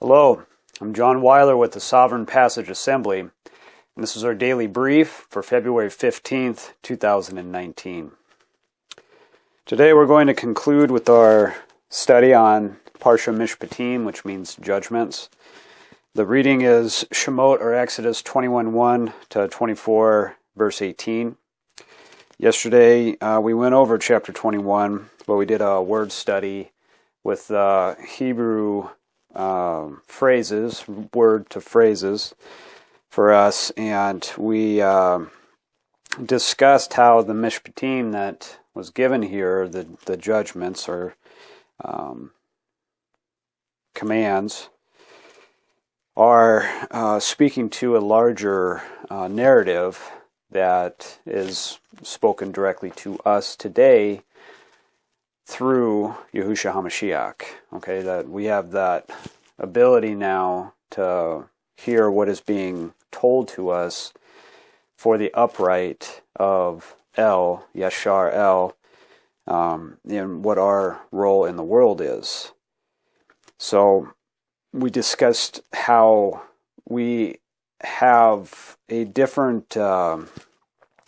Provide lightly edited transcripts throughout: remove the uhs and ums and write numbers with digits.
Hello, I'm John Weiler with the Sovereign Passage Assembly, and this is our daily brief for February 15th, 2019. Today we're going to conclude with our study on Parsha Mishpatim, which means judgments. The reading is Shemoth, or Exodus 21:1 to 24, verse 18. Yesterday we went over chapter 21, but we did a word study with Hebrew phrases, word to phrases for us, and we discussed how the Mishpatim that was given here, the judgments or commands, are speaking to a larger narrative that is spoken directly to us today through YAHUSHA HA'MASHIACH. Okay, that we have that ability now to hear what is being told to us for the upright of El, Yashar El, in what our role in the world is. So we discussed how we have a different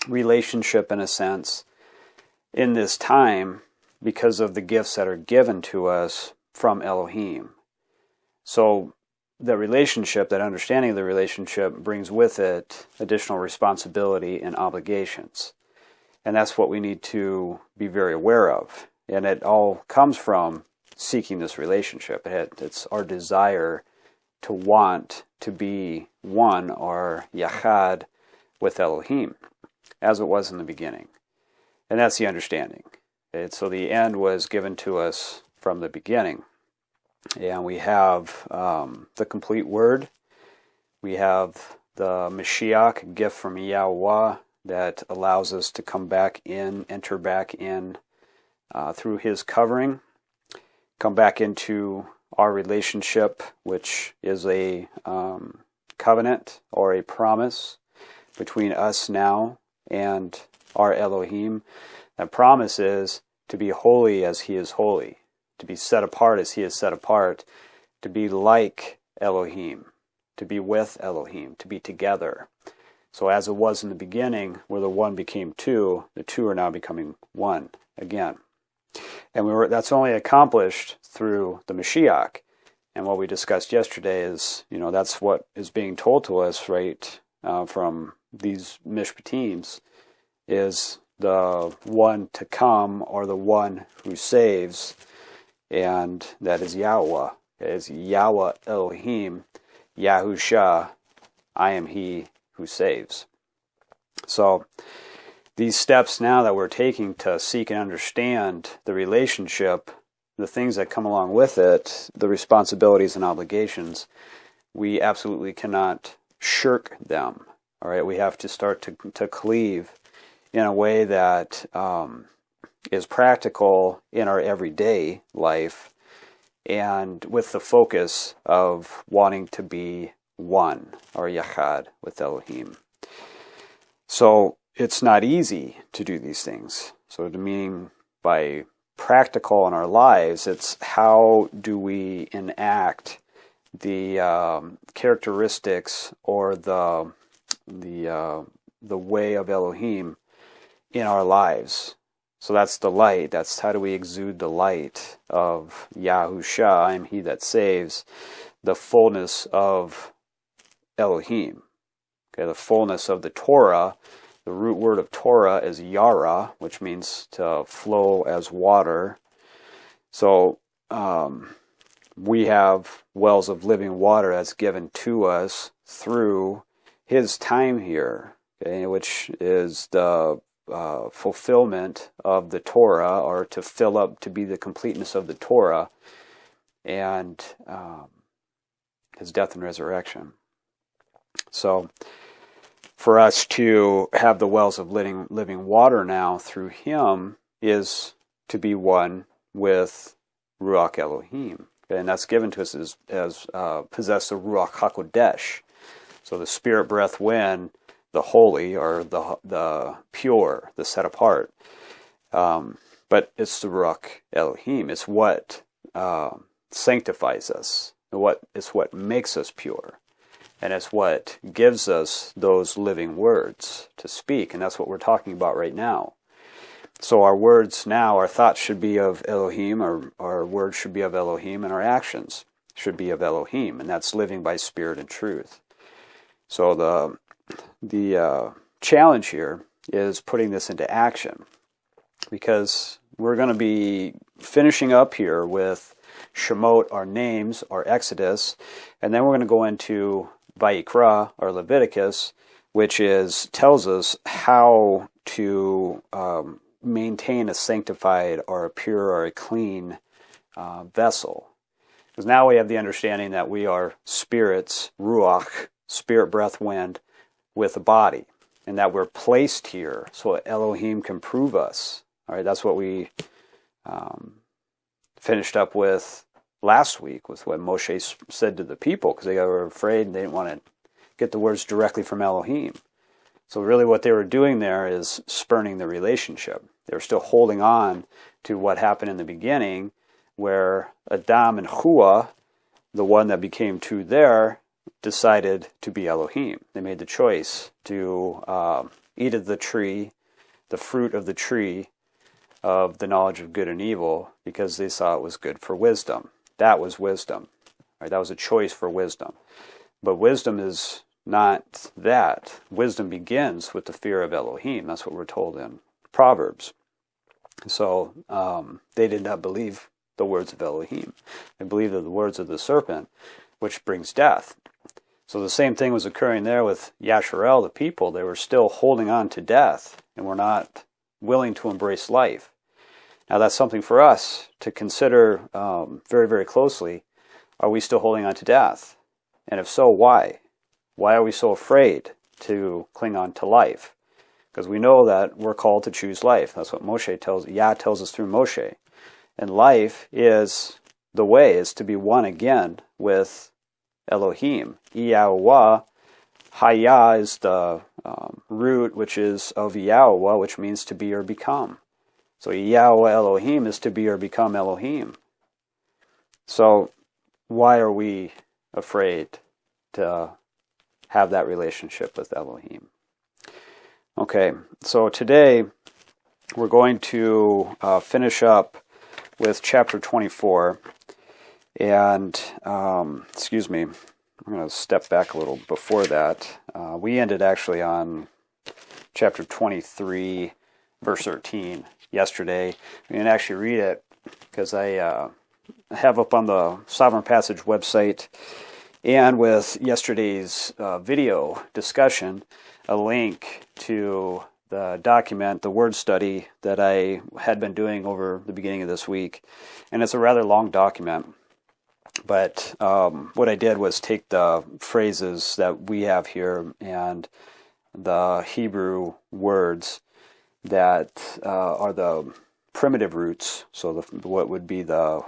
relationship, in a sense, in this time because of the gifts that are given to us from Elohim. So the relationship, that understanding of the relationship, brings with it additional responsibility and obligations. And that's what we need to be very aware of. And it all comes from seeking this relationship. It's our desire to want to be one, or Yachad, with Elohim, as it was in the beginning. And that's the understanding. So the end was given to us from the beginning. And we have the complete word. We have the Mashiach, gift from Yahweh, that allows us to come back in, enter back in through his covering, come back into our relationship, which is a covenant or a promise between us now and our Elohim. That promise is to be holy as he is holy, to be set apart as he is set apart, to be like Elohim, to be with Elohim, to be together. So as it was in the beginning, where the one became two, the two are now becoming one again. And that's only accomplished through the Mashiach. And what we discussed yesterday is, that's what is being told to us, right, from these Mishpatims, is the one to come, or the one who saves, and that is Yahweh. It is Yahweh Elohim, Yahusha, I am he who saves. So these steps now that we're taking to seek and understand the relationship, the things that come along with it, the responsibilities and obligations, we absolutely cannot shirk them. All right, we have to start to cleave in a way that is practical in our everyday life, and with the focus of wanting to be one, or Yachad, with Elohim. So it's not easy to do these things. So to mean by practical in our lives, it's how do we enact the characteristics or the way of Elohim in our lives. So that's the light. That's how do we exude the light of Yahusha, I am he that saves, the fullness of Elohim. Okay, the fullness of the Torah. The root word of Torah is yara, which means to flow as water. So we have wells of living water that's given to us through his time here, okay, which is the fulfillment of the Torah, or to fill up, to be the completeness of the Torah, and his death and resurrection. So for us to have the wells of living water now through him is to be one with Ruach Elohim. Okay? And that's given to us as possess the Ruach HaKodesh. So the spirit, breath, wind, the holy, or the pure, the set apart. But it's the Ruach Elohim. It's what sanctifies us. It's what makes us pure. And it's what gives us those living words to speak. And that's what we're talking about right now. So our words now, our thoughts should be of Elohim, our words should be of Elohim, and our actions should be of Elohim. And that's living by spirit and truth. So the challenge here is putting this into action, because we're going to be finishing up here with Shemoth, our names, our Exodus, and then we're going to go into Vayikra, or Leviticus, which tells us how to maintain a sanctified or a pure or a clean vessel. Because now we have the understanding that we are spirits, ruach, spirit, breath, wind, with a body, and that we're placed here so Elohim can prove us. All right, that's what we finished up with last week, with what Moshe said to the people, because they were afraid and they didn't want to get the words directly from Elohim. So really what they were doing there is spurning the relationship. They were still holding on to what happened in the beginning, where Adam and Chua, the one that became two there, decided to be Elohim. They made the choice to eat of the tree, the fruit of the tree of the knowledge of good and evil, because they saw it was good for wisdom. That was wisdom. Right? That was a choice for wisdom. But wisdom is not that. Wisdom begins with the fear of Elohim. That's what we're told in Proverbs. So they did not believe the words of Elohim. They believed the words of the serpent, which brings death. So the same thing was occurring there with Yasharel, the people. They were still holding on to death and were not willing to embrace life. Now that's something for us to consider very, very closely. Are we still holding on to death? And if so, why? Why are we so afraid to cling on to life? Because we know that we're called to choose life. That's what Yah tells us through Moshe. And life is the way, is to be one again with Elohim. Yahuwah, Haya is the root, which is of Yahuwah, which means to be or become. So Yahuwah Elohim is to be or become Elohim. So why are we afraid to have that relationship with Elohim? Okay, so today we're going to finish up with chapter 24. And, excuse me, I'm going to step back a little before that. We ended actually on chapter 23, verse 13 yesterday. We can actually read it because I have up on the Sovereign Passage website, and with yesterday's video discussion, a link to the document, the word study that I had been doing over the beginning of this week. And it's a rather long document. But what I did was take the phrases that we have here and the Hebrew words that are the primitive roots, so what would be the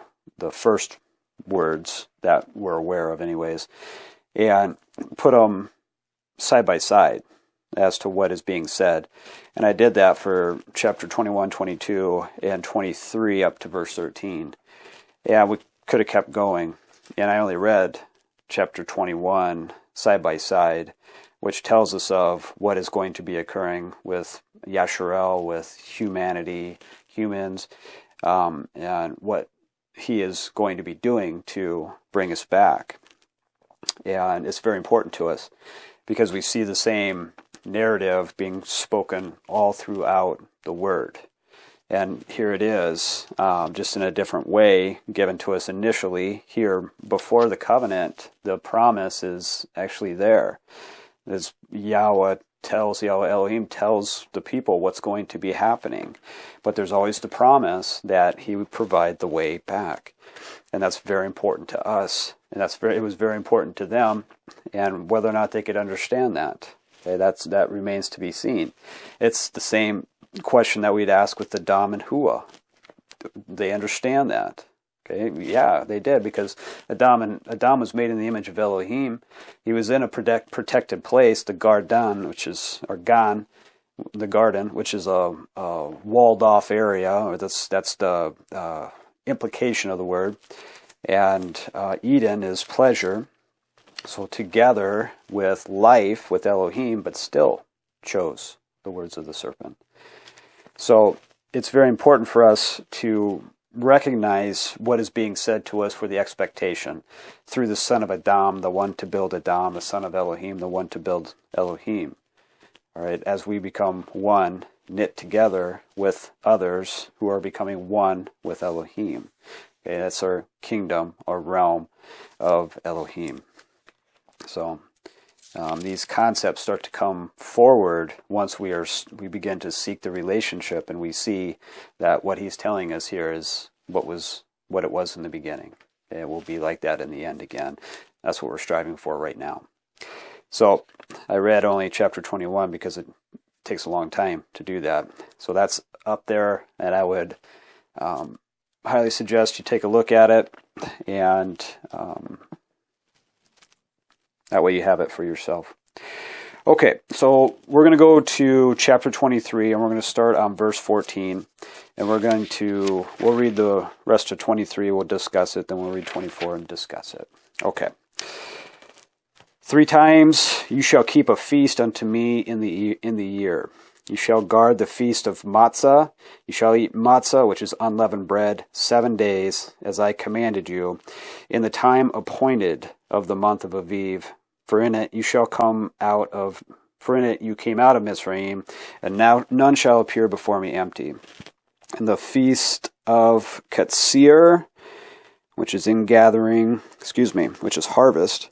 first words that we're aware of anyways, and put them side by side as to what is being said. And I did that for chapter 21, 22, and 23 up to verse 13. And we could have kept going. And I only read chapter 21 side by side, which tells us of what is going to be occurring with Yasharel, with humanity, humans, and what he is going to be doing to bring us back. And it's very important to us because we see the same narrative being spoken all throughout the Word. And here it is, just in a different way, given to us initially. Here, before the covenant, the promise is actually there. As Yahweh Elohim tells the people what's going to be happening. But there's always the promise that he would provide the way back. And that's very important to us. And it was very important to them. And whether or not they could understand that, okay, that remains to be seen. It's the same question that we'd ask with the Dam and Hua. They understand that. Okay, yeah, they did, because Adam was made in the image of Elohim. He was in a protected place, the Garden, the garden, which is a walled off area, or that's the implication of the word. And Eden is pleasure. So together with life, with Elohim, but still chose the words of the serpent. So it's very important for us to recognize what is being said to us for the expectation through the son of Adam, the one to build Adam, the son of Elohim, the one to build Elohim. All right, as we become one, knit together with others who are becoming one with Elohim. Okay, that's our kingdom or realm of Elohim. So these concepts start to come forward once we begin to seek the relationship, and we see that what he's telling us here is what it was in the beginning. It will be like that in the end again. That's what we're striving for right now. So I read only chapter 21 because it takes a long time to do that. So that's up there, and I would highly suggest you take a look at it, and that way you have it for yourself. Okay, so we're going to go to chapter 23, and we're going to start on verse 14, and we'll read the rest of 23, we'll discuss it, then we'll read 24 and discuss it. Okay. 3 times you shall keep a feast unto me in the year. You shall guard the feast of matzah. You shall eat matzah, which is unleavened bread, 7 days, as I commanded you, in the time appointed of the month of Aviv. For in it you came out of Mizraim, and now none shall appear before me empty. And the feast of Katsir, which is which is harvest,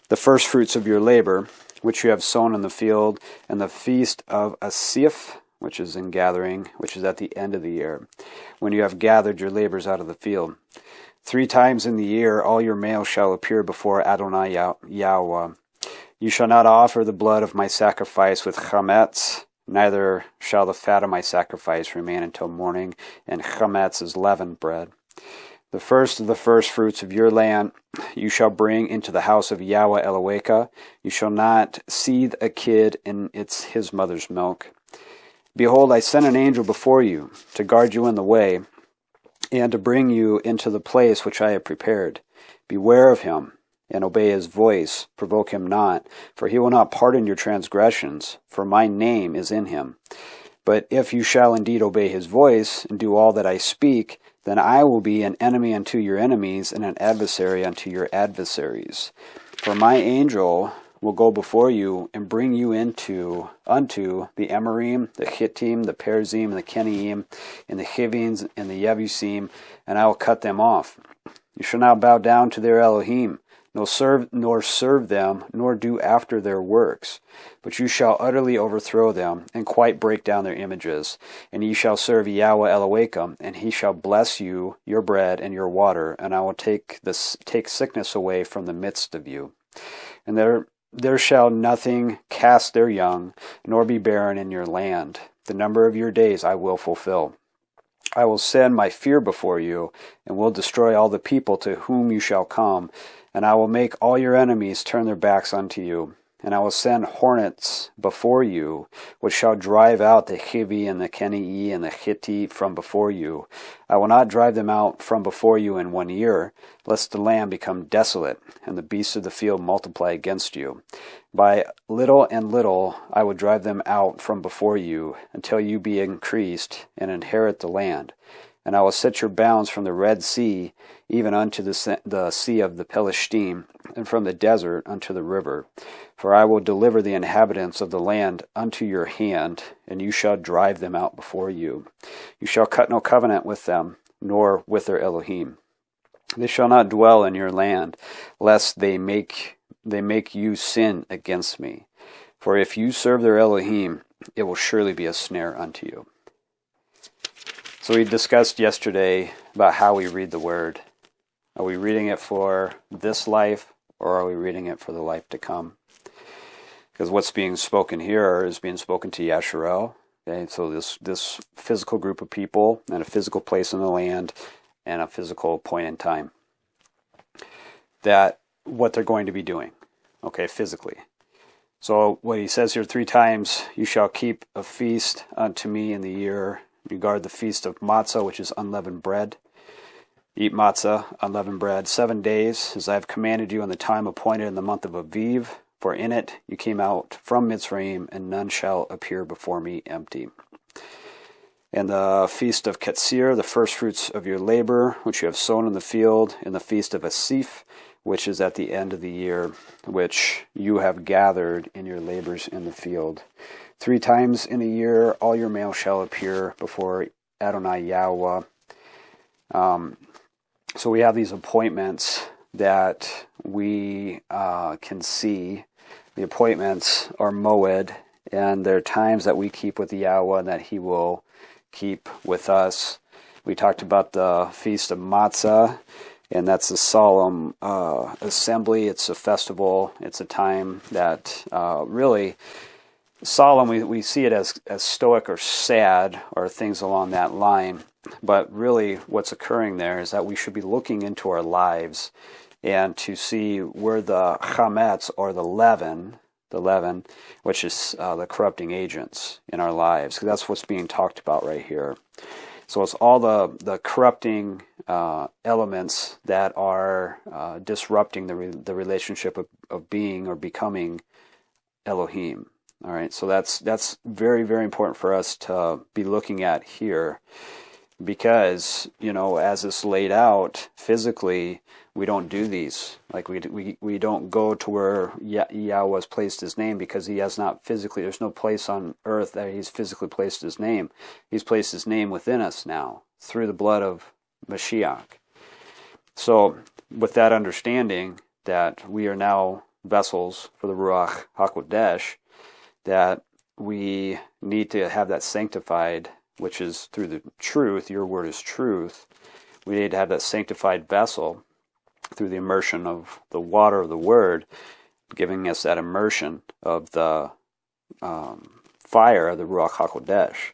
the first fruits of your labor, which you have sown in the field, and the feast of Asif, which is in gathering, which is at the end of the year, when you have gathered your labors out of the field. 3 times in the year all your males shall appear before Adonai Yahweh. You shall not offer the blood of my sacrifice with chametz, neither shall the fat of my sacrifice remain until morning, and chametz is leavened bread. The first of the first fruits of your land you shall bring into the house of Yahweh Eloheka. You shall not seethe a kid in his mother's milk. Behold, I send an angel before you to guard you in the way, and to bring you into the place which I have prepared. Beware of him, and obey his voice. Provoke him not, for he will not pardon your transgressions, for my name is in him. But if you shall indeed obey his voice, and do all that I speak, then I will be an enemy unto your enemies, and an adversary unto your adversaries. For my angel will go before you, and bring you unto the Amorim, the Hittim, the Perizim, the Keniyim, and the Hivins, and the Yebusim, and I will cut them off. You shall not bow down to their Elohim, nor serve them, nor do after their works. But you shall utterly overthrow them, and quite break down their images. And ye shall serve Yahweh Elohim, and he shall bless you, your bread, and your water, and I will take sickness away from the midst of you. And there shall nothing cast their young, nor be barren in your land. The number of your days I will fulfill. I will send my fear before you, and will destroy all the people to whom you shall come, and I will make all your enemies turn their backs unto you. And I will send hornets before you, which shall drive out the Hivi and the Kenii and the Hittite from before you. I will not drive them out from before you in 1 year, lest the land become desolate, and the beasts of the field multiply against you. By little and little I will drive them out from before you, until you be increased, and inherit the land. And I will set your bounds from the Red Sea, even unto the sea of the Pelishtim, and from the desert unto the river. For I will deliver the inhabitants of the land unto your hand, and you shall drive them out before you. You shall cut no covenant with them, nor with their Elohim. They shall not dwell in your land, lest they make you sin against me. For if you serve their Elohim, it will surely be a snare unto you. So we discussed yesterday about how we read the Word. Are we reading it for this life, or are we reading it for the life to come? Because what's being spoken here is being spoken to Yasharel. Okay? So this physical group of people, and a physical place in the land, and a physical point in time. That what they're going to be doing, okay, physically. So what he says here 3 times, you shall keep a feast unto me in the year. You guard the feast of matzah, which is unleavened bread. Eat matzah, unleavened bread, 7 days, as I have commanded you in the time appointed in the month of Aviv, for in it you came out from Mitzrayim, and none shall appear before me empty. And the feast of Ketzir, the firstfruits of your labor, which you have sown in the field, and the feast of Asif, which is at the end of the year, which you have gathered in your labors in the field. 3 times in a year all your males shall appear before Adonai Yahweh. So we have these appointments that we can see. The appointments are moed, and they're times that we keep with Yahweh and that He will keep with us. We talked about the Feast of Matzah, and that's a solemn assembly. It's a festival. It's a time that really solemn. We see it as stoic or sad or things along that line. But really what's occurring there is that we should be looking into our lives and to see where the chametz, or the leaven, which is the corrupting agents in our lives. Because that's what's being talked about right here. So it's all the corrupting elements that are disrupting the relationship of being or becoming Elohim. All right, so that's very, very important for us to be looking at here. Because, as it's laid out physically, we don't do these. Like we don't go to where Yahweh has placed His name, because He has not physically, there's no place on earth that He's physically placed His name. He's placed His name within us now, through the blood of Mashiach. So, with that understanding that we are now vessels for the Ruach HaKodesh, that we need to have that sanctified, which is through the truth. Your word is truth. We need to have that sanctified vessel through the immersion of the water of the word, giving us that immersion of the fire of the Ruach HaKodesh.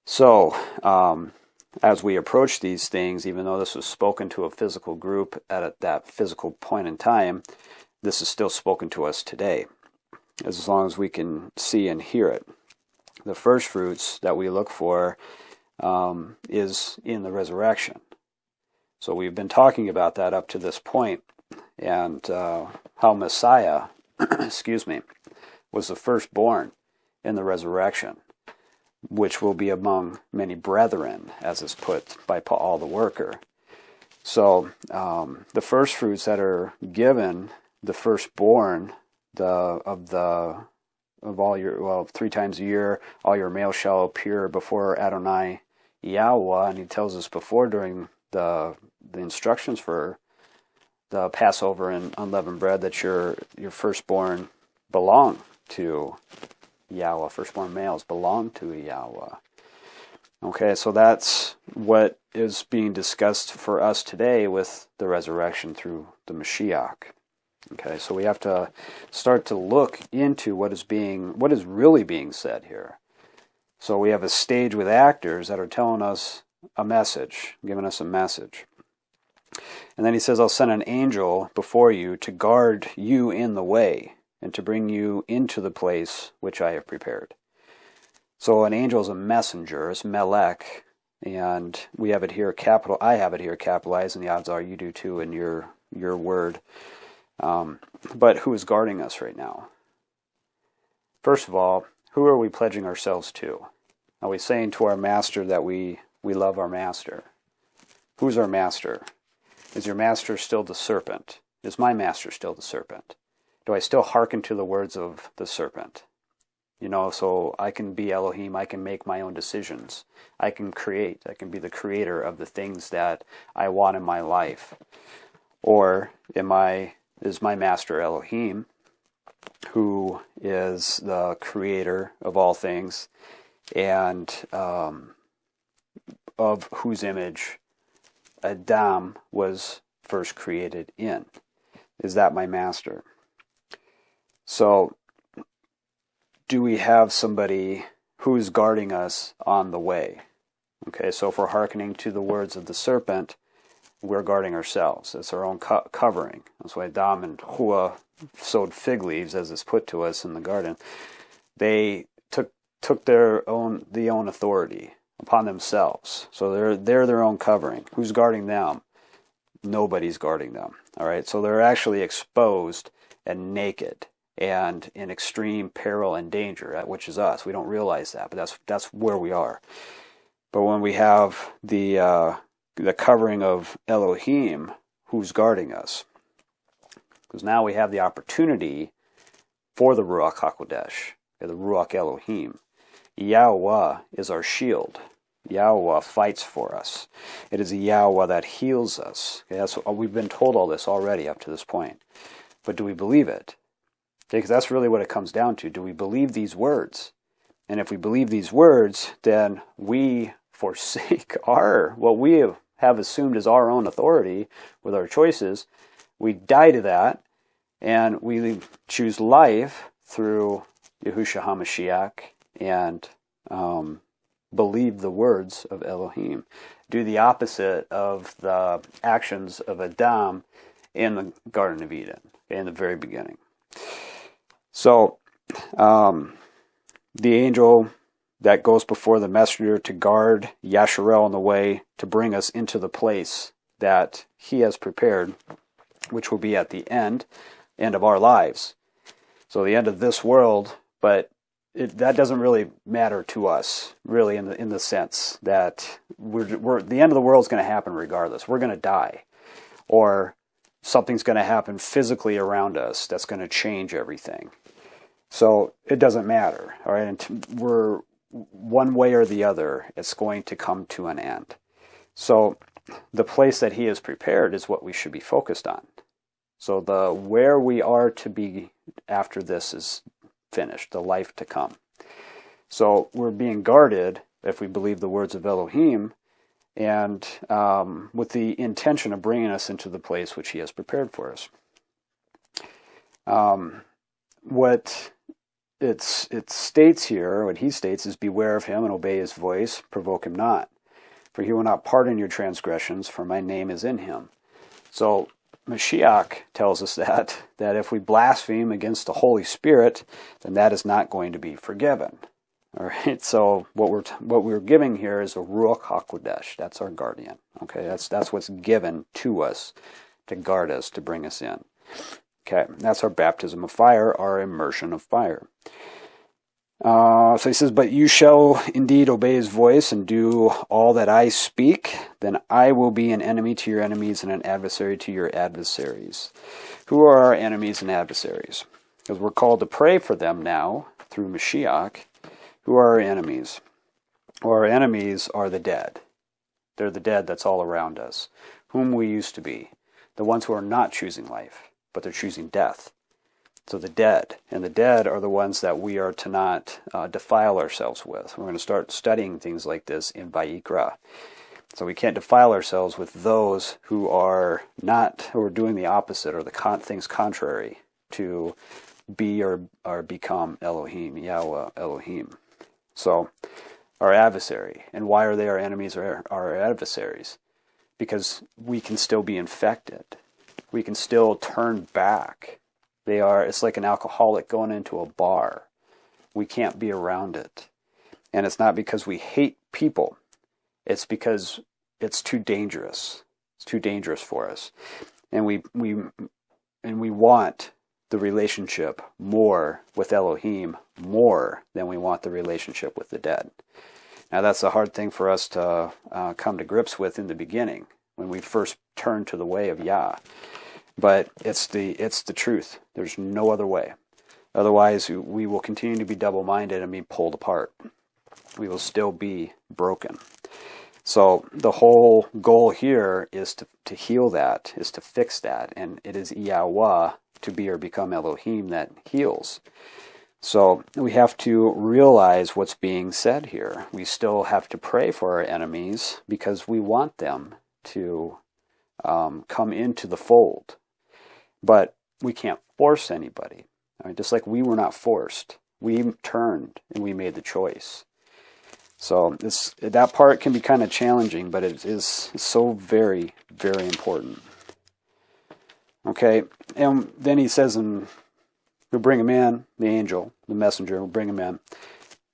So, as we approach these things, even though this was spoken to a physical group at that physical point in time, this is still spoken to us today, as long as we can see and hear it. The first fruits that we look for is in the resurrection. So we've been talking about that up to this point, and how Messiah, was the firstborn in the resurrection, which will be among many brethren, as is put by Paul the worker. So the first fruits that are given, the firstborn of all your, 3 times a year, all your males shall appear before Adonai Yahweh. And he tells us before, during the instructions for the Passover and unleavened bread, that your firstborn belong to Yahweh. Firstborn males belong to Yahweh. Okay, so that's what is being discussed for us today with the resurrection through the Mashiach. Okay, so we have to start to look into what is really being said here. So we have a stage with actors that are telling us a message, giving us a message. And then he says, I'll send an angel before you to guard you in the way and to bring you into the place which I have prepared. So an angel is a messenger, it's melech, and we have it here I have it here capitalized, and the odds are you do too in your word. But who is guarding us right now? First of all, who are we pledging ourselves to? Are we saying to our master that we love our master? Who's our master? Is your master still the serpent? Is my master still the serpent? Do I still hearken to the words of the serpent? So I can be Elohim, I can make my own decisions. I can create, I can be the creator of the things that I want in my life. Or is my master Elohim, who is the creator of all things, and of whose image Adam was first created in? Is that my master? So, do we have somebody who's guarding us on the way? Okay, so if we're hearkening to the words of the serpent, we're guarding ourselves. It's our own covering. That's why Adam and Hua sowed fig leaves, as is put to us in the garden. They took the own authority. upon themselves. So they're their own covering. Who's guarding them? Nobody's guarding them. All right, so they're actually exposed and naked and in extreme peril and danger, which is us. We don't realize that, but that's where we are. But when we have the covering of Elohim, who's guarding us? Because now we have the opportunity for the Ruach HaKodesh, the Ruach Elohim. Yahweh is our shield. Yahweh fights for us. It is Yahweh that heals us. Okay, we've been told all this already up to this point. But do we believe it? Okay, because that's really what it comes down to. Do we believe these words? And if we believe these words, then we forsake what we have assumed as our own authority with our choices. We die to that, and we choose life through YAHUSHA HA'MASHIACH and believe the words of Elohim. Do the opposite of the actions of Adam in the Garden of Eden, in the very beginning. So, the angel that goes before the messenger to guard Yasharel on the way to bring us into the place that he has prepared, which will be at the end of our lives. So the end of this world, but that doesn't really matter to us, really, in the sense that the end of the world is going to happen regardless. We're going to die, or something's going to happen physically around us that's going to change everything. So it doesn't matter, all right? And we're one way or the other, it's going to come to an end. So the place that he has prepared is what we should be focused on. So where we are to be after this is finished, the life to come. So we're being guarded, if we believe the words of Elohim, and with the intention of bringing us into the place which he has prepared for us. What it states here, what he states is, beware of him and obey his voice, provoke him not. For he will not pardon your transgressions, for my name is in him. So Mashiach tells us that if we blaspheme against the Holy Spirit, then that is not going to be forgiven. All right. So what we're giving here is a Ruach HaKodesh. That's our guardian. Okay. That's what's given to us to guard us, to bring us in. Okay. That's our baptism of fire, our immersion of fire. So he says, but you shall indeed obey his voice and do all that I speak, then I will be an enemy to your enemies and an adversary to your adversaries. Who are our enemies and adversaries? Because we're called to pray for them now through Mashiach. Who are our enemies? Well, our enemies are the dead. They're the dead that's all around us, whom we used to be. The ones who are not choosing life, but they're choosing death. So the dead, and the dead are the ones that we are to not defile ourselves with. We're going to start studying things like this in Vayikra. So we can't defile ourselves with those who are doing the opposite, or the things contrary to be or become Elohim, Yahweh Elohim. So our adversary, and why are they our enemies or our adversaries? Because we can still be infected. We can still turn back. It's like an alcoholic going into a bar. We can't be around it. And it's not because we hate people. It's because it's too dangerous. It's too dangerous for us. And we want the relationship more with Elohim more than we want the relationship with the dead. Now that's a hard thing for us to come to grips with in the beginning when we first turn to the way of Yah. But it's the truth. There's no other way. Otherwise, we will continue to be double-minded and be pulled apart. We will still be broken. So the whole goal here is to heal that, is to fix that. And it is Yahweh, to be or become Elohim, that heals. So we have to realize what's being said here. We still have to pray for our enemies because we want them to come into the fold. But we can't force anybody. I mean, just like we were not forced. We turned and we made the choice. So that part can be kind of challenging, but it is so very, very important. Okay, and then he says, we'll bring him in, the angel, the messenger, will bring him in.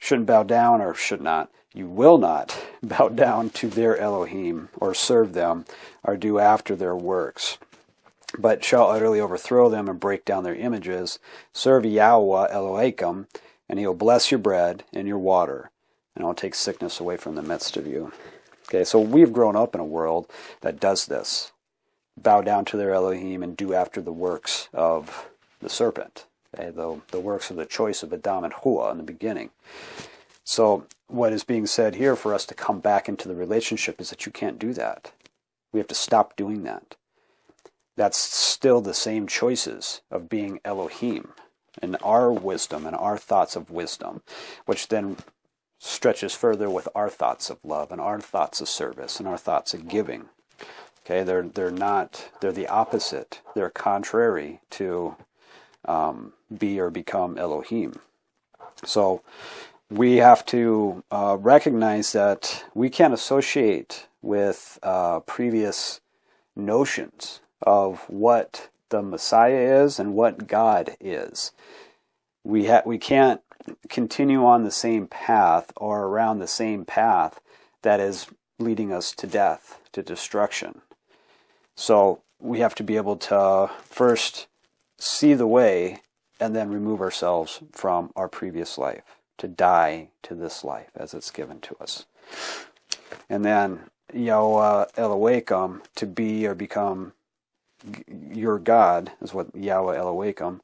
shouldn't bow down, or should not. You will not bow down to their Elohim, or serve them, or do after their works, but shall utterly overthrow them and break down their images. Serve Yahweh Elohim, and he will bless your bread and your water, and will take sickness away from the midst of you. Okay, so we've grown up in a world that does this. Bow down to their Elohim and do after the works of the serpent. Okay, the works of the choice of Adam and Hua in the beginning. So what is being said here for us to come back into the relationship is that you can't do that. We have to stop doing that. That's still the same choices of being Elohim and our wisdom and our thoughts of wisdom, which then stretches further with our thoughts of love and our thoughts of service and our thoughts of giving. Okay, they're the opposite. They're contrary to be or become Elohim. So we have to recognize that we can't associate with previous notions of what the Messiah is and what God is. We can't continue on the same path or around the same path that is leading us to death, to destruction. So we have to be able to first see the way and then remove ourselves from our previous life, to die to this life as it's given to us. And then Yahweh Elohim, to be or become your God, is what Yahweh Elohim.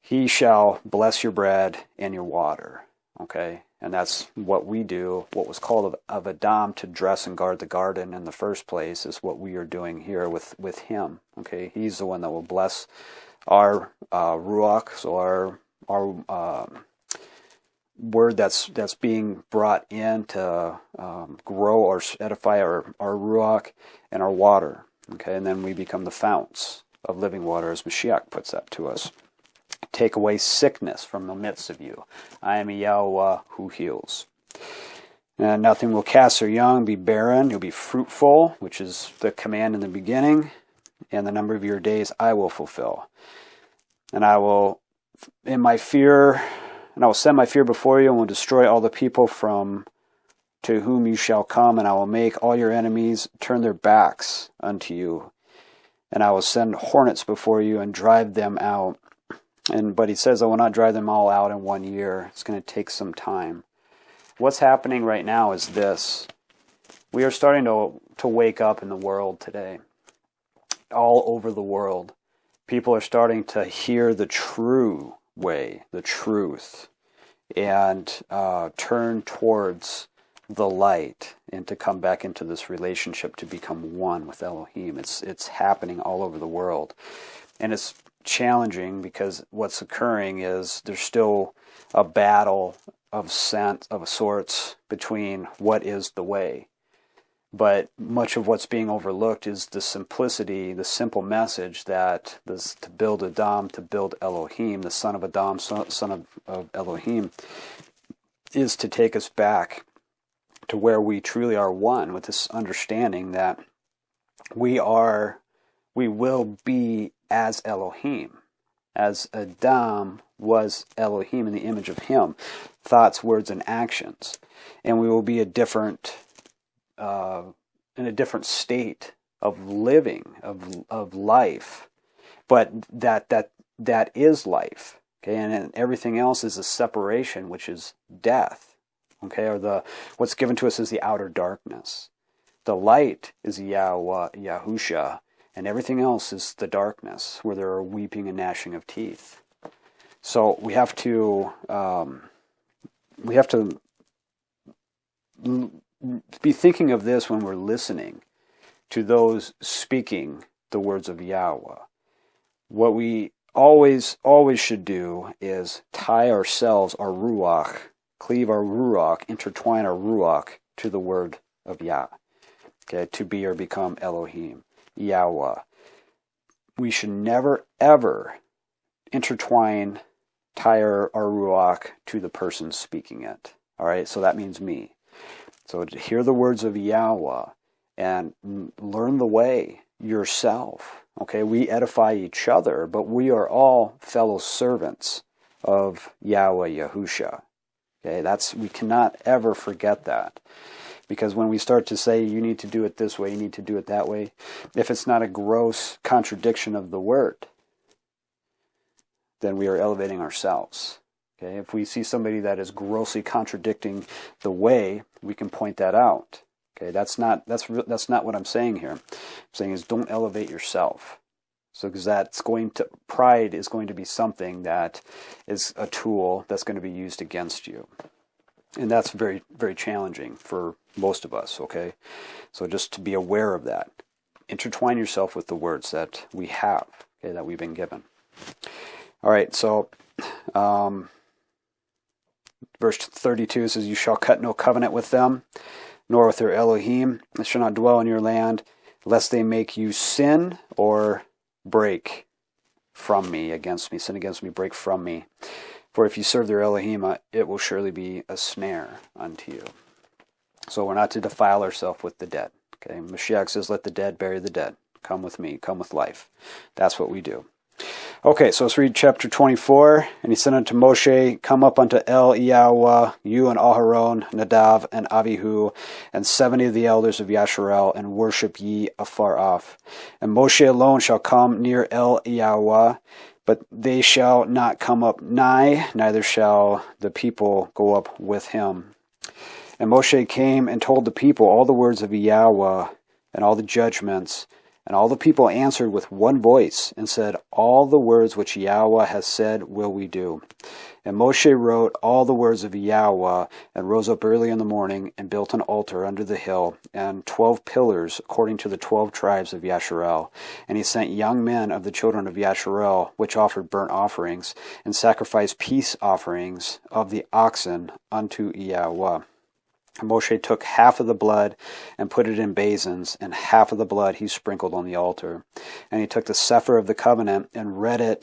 He shall bless your bread and your water. Okay? And that's what we do. What was called of Adam to dress and guard the garden in the first place is what we are doing here with him. Okay? He's the one that will bless our ruach, so our word that's being brought in to grow or edify our ruach and our water. Okay, and then we become the founts of living water, as Mashiach puts that to us. Take away sickness from the midst of you. I am Yahweh who heals. And nothing will cast their young, be barren. You'll be fruitful, which is the command in the beginning. And the number of your days I will fulfill. And I will, in my fear, and I will send my fear before you and will destroy all the people from to whom you shall come, and I will make all your enemies turn their backs unto you. And I will send hornets before you and drive them out. But he says, I will not drive them all out in 1 year. It's going to take some time. What's happening right now is this. We are starting to wake up in the world today. All over the world. People are starting to hear the true way, the truth, and turn towards the light and to come back into this relationship to become one with Elohim. It's happening all over the world. And it's challenging because what's occurring is there's still a battle of sorts between what is the way. But much of what's being overlooked is the simplicity, the simple message that this, to build Adam, to build Elohim, the son of Adam, son of Elohim, is to take us back to where we truly are one, with this understanding that we will be as Elohim, as Adam was Elohim in the image of him, thoughts, words, and actions, and we will be in a different state of living, of life, but that is life, okay, and everything else is a separation, which is death. Okay, or what's given to us is the outer darkness. The light is Yahweh, Yahusha, and everything else is the darkness, where there are weeping and gnashing of teeth. So we have to be thinking of this when we're listening to those speaking the words of Yahweh. What we always should do is tie ourselves, our ruach, cleave our ruach, intertwine our ruach to the word of Yah. Okay, to be or become Elohim, Yahweh. We should never, ever intertwine, tie our ruach to the person speaking it. All right, so that means me. So to hear the words of Yahweh and learn the way yourself. Okay, we edify each other, but we are all fellow servants of Yahweh Yahusha. Okay, we cannot ever forget that. Because when we start to say, you need to do it this way, you need to do it that way, if it's not a gross contradiction of the word, then we are elevating ourselves. Okay, if we see somebody that is grossly contradicting the way, we can point that out. Okay, that's not what I'm saying here. I'm saying is don't elevate yourself. So because pride is going to be something that is a tool that's going to be used against you. And that's very, very challenging for most of us, okay? So just to be aware of that. Intertwine yourself with the words that we have, okay, that we've been given. All right, so verse 32 says, you shall cut no covenant with them, nor with their Elohim. They shall not dwell in your land, lest they make you sin or break from me, against me, sin against me, break from me. For if you serve their Elohim, it will surely be a snare unto you. So we're not to defile ourselves with the dead. Okay, Mashiach says, let the dead bury the dead. Come with me, come with life. That's what we do. Okay, so let's read chapter 24. And he said unto Moshe, come up unto Yahweh, you and Aharon, Nadav, and Avihu, and 70 of the elders of Yasharel, and worship ye afar off. And Moshe alone shall come near Yahweh, but they shall not come up nigh, neither shall the people go up with him. And Moshe came and told the people all the words of Yahweh, and all the judgments. And all the people answered with one voice, and said, all the words which Yahweh has said will we do. And Moshe wrote all the words of Yahweh, and rose up early in the morning, and built an altar under the hill, and 12 pillars, according to the 12 tribes of Yasharel. And he sent young men of the children of Yasharel, which offered burnt offerings, and sacrificed peace offerings of the oxen unto Yahweh. Moshe took half of the blood and put it in basins, and half of the blood he sprinkled on the altar. And he took the Sefer of the covenant and read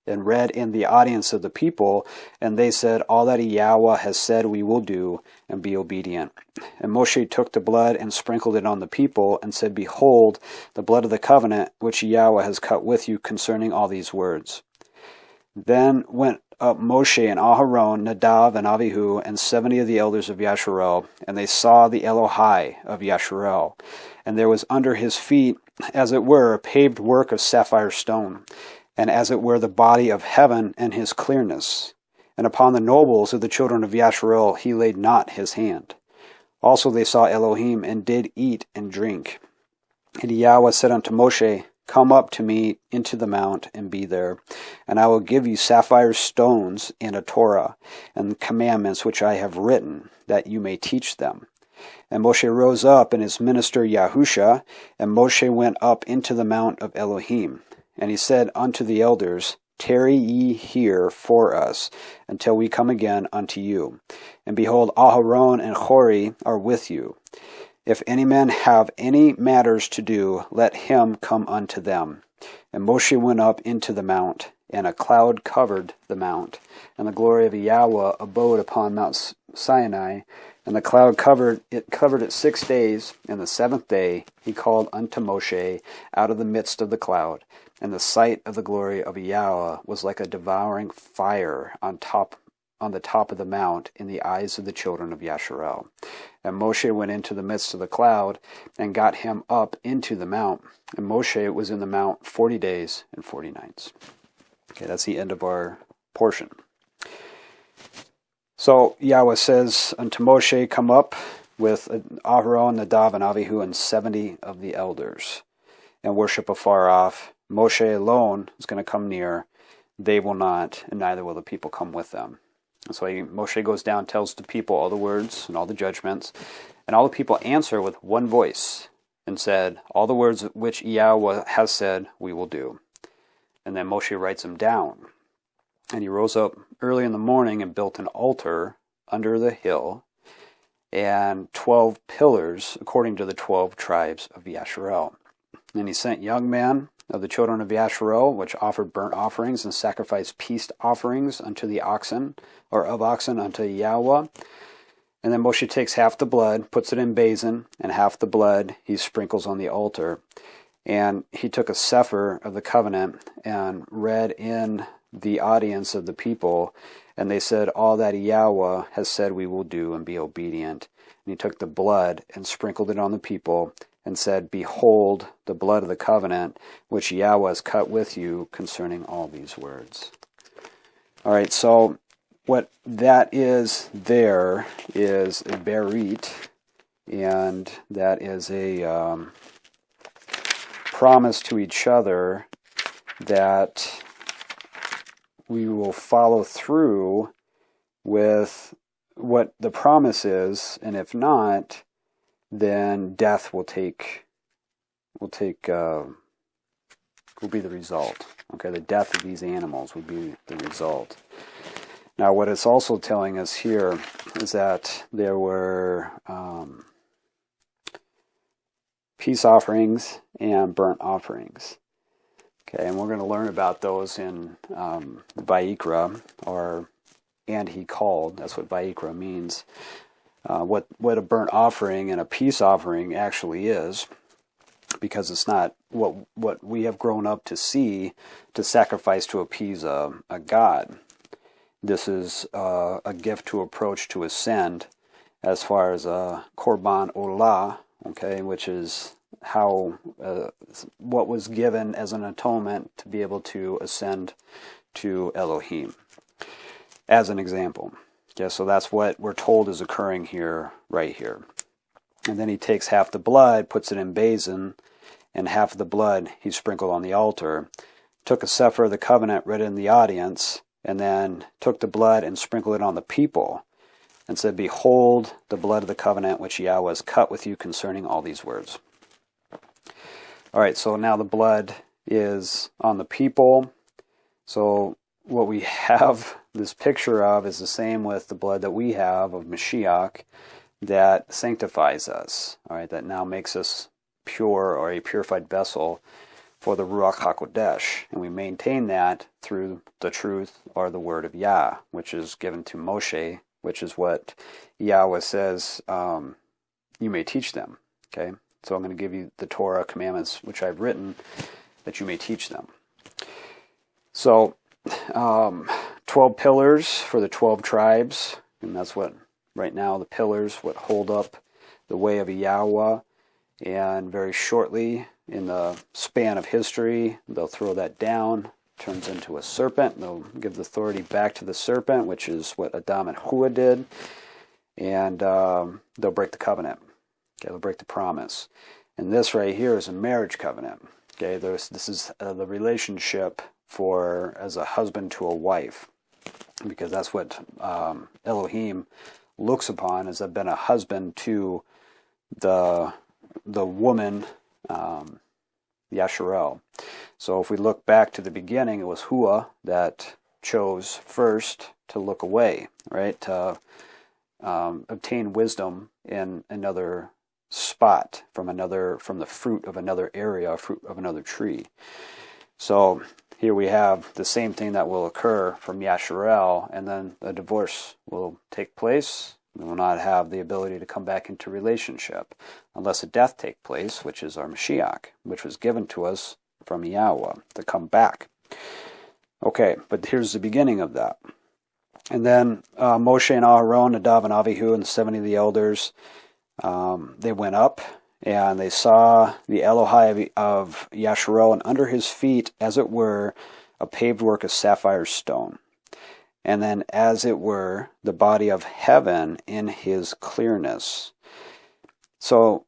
in the audience of the people, and they said, all that Yahweh has said we will do, and be obedient. And Moshe took the blood and sprinkled it on the people, and said, behold, the blood of the covenant which Yahweh has cut with you concerning all these words. Then went up Moshe and Aharon, Nadav and Avihu, and 70 of the elders of Yasharel, and they saw the Elohai of Yasharel. And there was under his feet, as it were, a paved work of sapphire stone, and as it were the body of heaven and his clearness. And upon the nobles of the children of Yasharel he laid not his hand. Also they saw Elohim, and did eat and drink. And Yahweh said unto Moshe, come up to me into the mount, and be there. And I will give you sapphire stones and a Torah, and the commandments which I have written, that you may teach them. And Moshe rose up, and his minister Yahusha, and Moshe went up into the mount of Elohim. And he said unto the elders, tarry ye here for us, until we come again unto you. And behold, Aharon and Hori are with you. If any man have any matters to do, let him come unto them. And Moshe went up into the mount, and a cloud covered the mount, and the glory of Yahweh abode upon Mount Ciynai. And the cloud covered it 6 days, and the 7th day he called unto Moshe out of the midst of the cloud. And the sight of the glory of Yahweh was like a devouring fire on the top of the mount in the eyes of the children of Yasharel. And Moshe went into the midst of the cloud, and got him up into the mount. And Moshe was in the mount 40 days and 40 nights. Okay, that's the end of our portion. So Yahweh says unto Moshe, come up with Aharon, Nadav, and Avihu, and 70 of the elders, and worship afar off. Moshe alone is going to come near. They will not, and neither will the people come with them. And so Moshe goes down, tells the people all the words and all the judgments, and all the people answer with one voice, and said, all the words which Yahweh has said we will do. And then Moshe writes them down. And he rose up early in the morning and built an altar under the hill, and 12 pillars according to the 12 tribes of Yasharel. And he sent young men of the children of Yasharel, which offered burnt offerings and sacrificed peace offerings unto the oxen, or of oxen unto Yahweh. And then Moshe takes half the blood, puts it in basin, and half the blood he sprinkles on the altar. And he took a sefer of the covenant and read in the audience of the people, and they said, all that Yahweh has said we will do, and be obedient. And he took the blood and sprinkled it on the people, and said, behold, the blood of the covenant, which Yahweh has cut with you concerning all these words. All right, so what that is there is a berit, and that is a promise to each other that we will follow through with what the promise is, and if not, then death will be the result. Okay, the death of these animals will be the result. Now, what it's also telling us here is that there were peace offerings and burnt offerings. Okay, and we're going to learn about those in Vayikra, or and he called. That's what Vayikra means. What a burnt offering and a peace offering actually is, because it's not what we have grown up to see to sacrifice to appease a god. This is a gift to approach to ascend, as far as Korban Olah, okay, which is how what was given as an atonement to be able to ascend to Elohim, as an example. Okay, so that's what we're told is occurring here, right here. And then he takes half the blood, puts it in basin, and half of the blood he sprinkled on the altar, took a sefer of the covenant, read it in the audience, and then took the blood and sprinkled it on the people, and said, behold, the blood of the covenant which Yahweh has cut with you concerning all these words. All right, so now the blood is on the people. So what we have this picture of is the same with the blood that we have of Mashiach that sanctifies us, all right, that now makes us pure, or a purified vessel for the Ruach HaKodesh. And we maintain that through the truth, or the word of Yah, which is given to Moshe, which is what Yahweh says you may teach them. Okay, so I'm going to give you the Torah commandments which I've written, that you may teach them. So 12 pillars for the 12 tribes, and that's what right now the pillars what hold up the way of Yahweh. And very shortly, in the span of history, they'll throw that down, turns into a serpent. They'll give the authority back to the serpent, which is what Adam and Hua did, and they'll break the covenant. Okay, they'll break the promise. And this right here is a marriage covenant. Okay, this is the relationship for as a husband to a wife, because that's what Elohim looks upon as been a husband to the woman, Yasharel. So if we look back to the beginning, it was Hua that chose first to look away, right? To obtain wisdom in another spot, from the fruit of another area, fruit of another tree. So here we have the same thing that will occur from Yasharel, and then a divorce will take place. We will not have the ability to come back into relationship unless a death take place, which is our Mashiach, which was given to us from Yahweh to come back. Okay, but here's the beginning of that. And then Moshe and Aharon, Nadav and Avihu, and the 70 of the elders, they went up, and they saw the Elohai of Yasharel, and under his feet, as it were, a paved work of sapphire stone. And then, as it were, the body of heaven in his clearness. So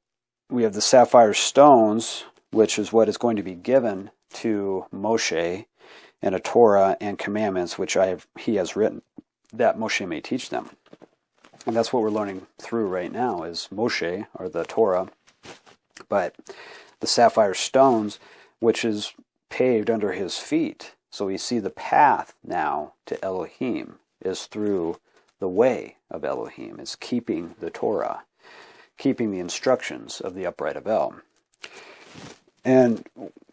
we have the sapphire stones, which is what is going to be given to Moshe in a Torah and commandments, which he has written, that Moshe may teach them. And that's what we're learning through right now, is Moshe, or the Torah, but the sapphire stones, which is paved under his feet. So we see the path now to Elohim is through the way of Elohim, is keeping the Torah, keeping the instructions of the upright of El. And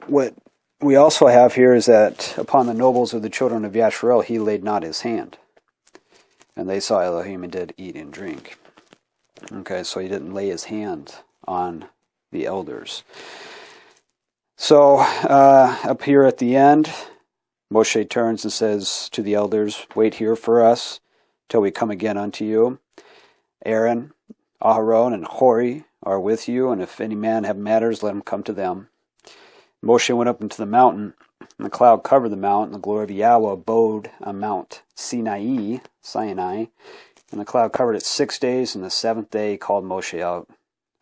what we also have here is that upon the nobles of the children of Yasharel he laid not his hand. And they saw Elohim and did eat and drink. Okay, so he didn't lay his hand on the elders. So up here at the end, Moshe turns and says to the elders, "Wait here for us till we come again unto you. Aaron, Aharon, and Hori are with you, and if any man have matters, let him come to them." Moshe went up into the mountain, and the cloud covered the mount, and the glory of Yahweh abode on Mount Ciynai, and the cloud covered it 6 days, and the seventh day he called Moshe out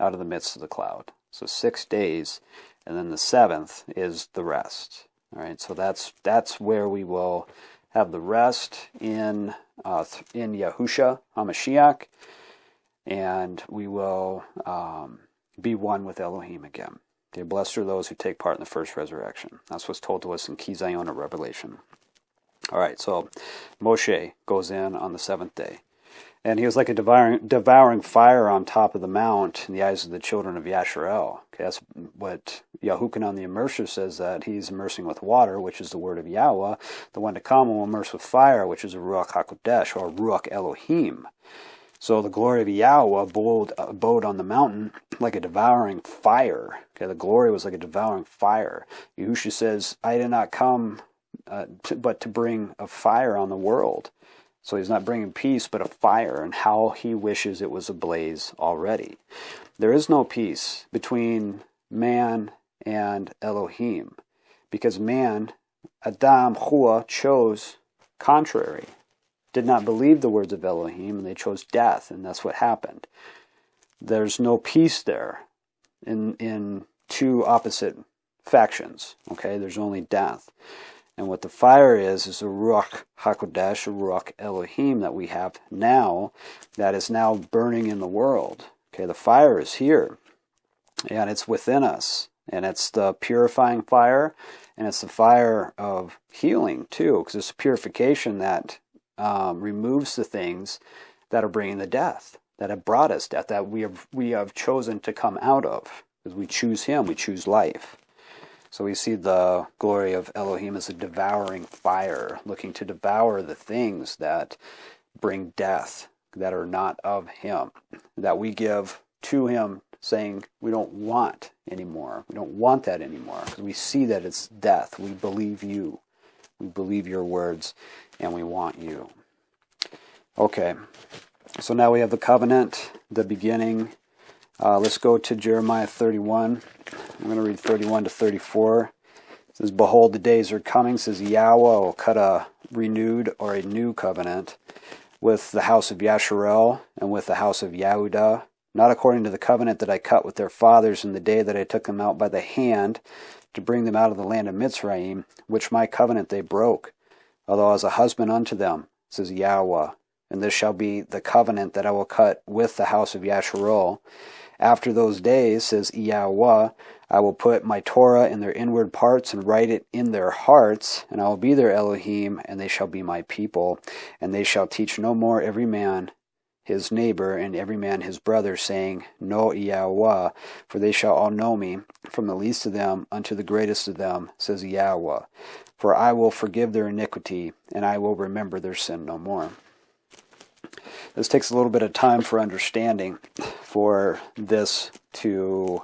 of the midst of the cloud. So 6 days, and then the seventh is the rest. All right, so that's where we will have the rest in YAHUSHA HA'MASHIACH, and we will be one with Elohim again. Okay, blessed are those who take part in the first resurrection. That's what's told to us in Ki Zion of Revelation. All right, so Moshe goes in on the seventh day. And he was like a devouring fire on top of the mount in the eyes of the children of Yasharel. Okay, that's what Yahuchanan the Immerser says, that he's immersing with water, which is the word of Yahweh. The one to come will immerse with fire, which is a Ruach HaKodesh, or Ruach Elohim. So the glory of Yahweh abode on the mountain like a devouring fire. Okay, the glory was like a devouring fire. Yahusha says, "I did not come but to bring a fire on the world." So he's not bringing peace, but a fire, and how he wishes it was ablaze already. There is no peace between man and Elohim, because man, Adam, Chua, chose contrary. Did not believe the words of Elohim, and they chose death, and that's what happened. There's no peace there in two opposite factions. Okay, there's only death. And what the fire is a Ruach HaKodesh, a Ruach Elohim that we have now, that is now burning in the world. Okay, the fire is here, and it's within us, and it's the purifying fire, and it's the fire of healing too, because it's purification that removes the things that are bringing the death, that have brought us death, that we have chosen to come out of, because we choose Him, we choose life. So we see the glory of Elohim as a devouring fire, looking to devour the things that bring death, that are not of Him, that we give to Him, saying we don't want anymore. We don't want that anymore, because we see that it's death. We believe you. We believe your words, and we want you. Okay, so now we have the covenant, the beginning. Let's go to Jeremiah 31. I'm going to read 31 to 34. It says, "Behold, the days are coming, says Yahweh, will cut a renewed or a new covenant with the house of Yasharel and with the house of Yehudah, not according to the covenant that I cut with their fathers in the day that I took them out by the hand to bring them out of the land of Mitzrayim, which my covenant they broke, although I was a husband unto them, says Yahweh. And this shall be the covenant that I will cut with the house of Yasharel. After those days, says Yahweh, I will put my Torah in their inward parts and write it in their hearts, and I will be their Elohim, and they shall be my people. And they shall teach no more every man his neighbor and every man his brother, saying, Know Yahweh, for they shall all know me, from the least of them unto the greatest of them, says Yahweh. For I will forgive their iniquity, and I will remember their sin no more." This takes a little bit of time for understanding for this to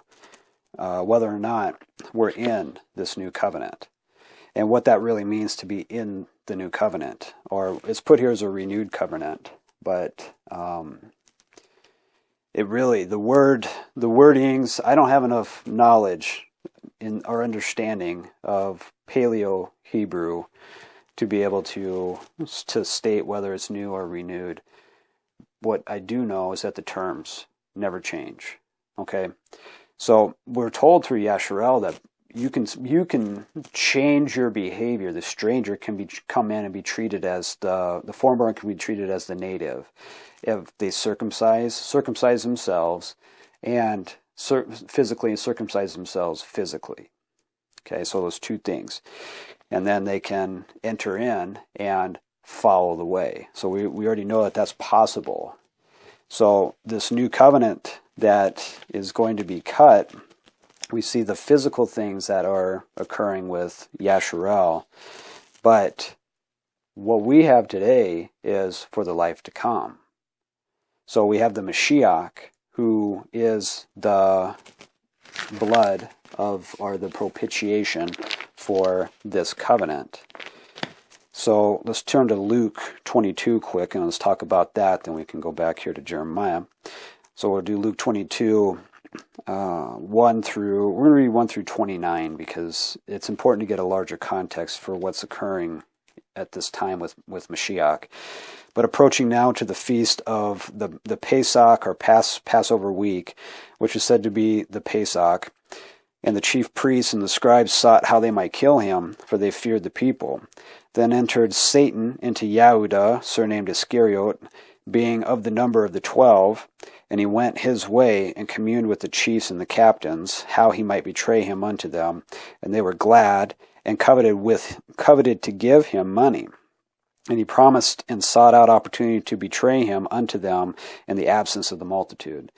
whether or not we're in this new covenant, and what that really means to be in the new covenant. Or it's put here as a renewed covenant, but it really, the wordings, I don't have enough knowledge in our understanding of Paleo Hebrew to be able to state whether it's new or renewed. What I do know is that the terms never change. Okay, so we're told through Yasharel that you can change your behavior. The stranger can come in and be treated as the foreign can be treated as the native if they circumcise themselves, and physically circumcise themselves physically. Okay, so those two things, and then they can enter in and follow the way. So we already know that that's possible. So this new covenant that is going to be cut, we see the physical things that are occurring with Yasharel, but what we have today is for the life to come. So we have the Mashiach, who is the blood of, or the propitiation for this covenant. So let's turn to Luke 22 quick, and let's talk about that. Then we can go back here to Jeremiah. So we'll do Luke 22, we're going to read 1 through 29, because it's important to get a larger context for what's occurring at this time with Mashiach. But approaching now to the feast of the Pesach, or Passover week, which is said to be the Pesach, and the chief priests and the scribes sought how they might kill him, for they feared the people. Then entered Satan into Yehuda, surnamed Iscariot, being of the number of the 12, and he went his way and communed with the chiefs and the captains, how he might betray him unto them. And they were glad, and coveted to give him money. And he promised and sought out opportunity to betray him unto them in the absence of the multitude.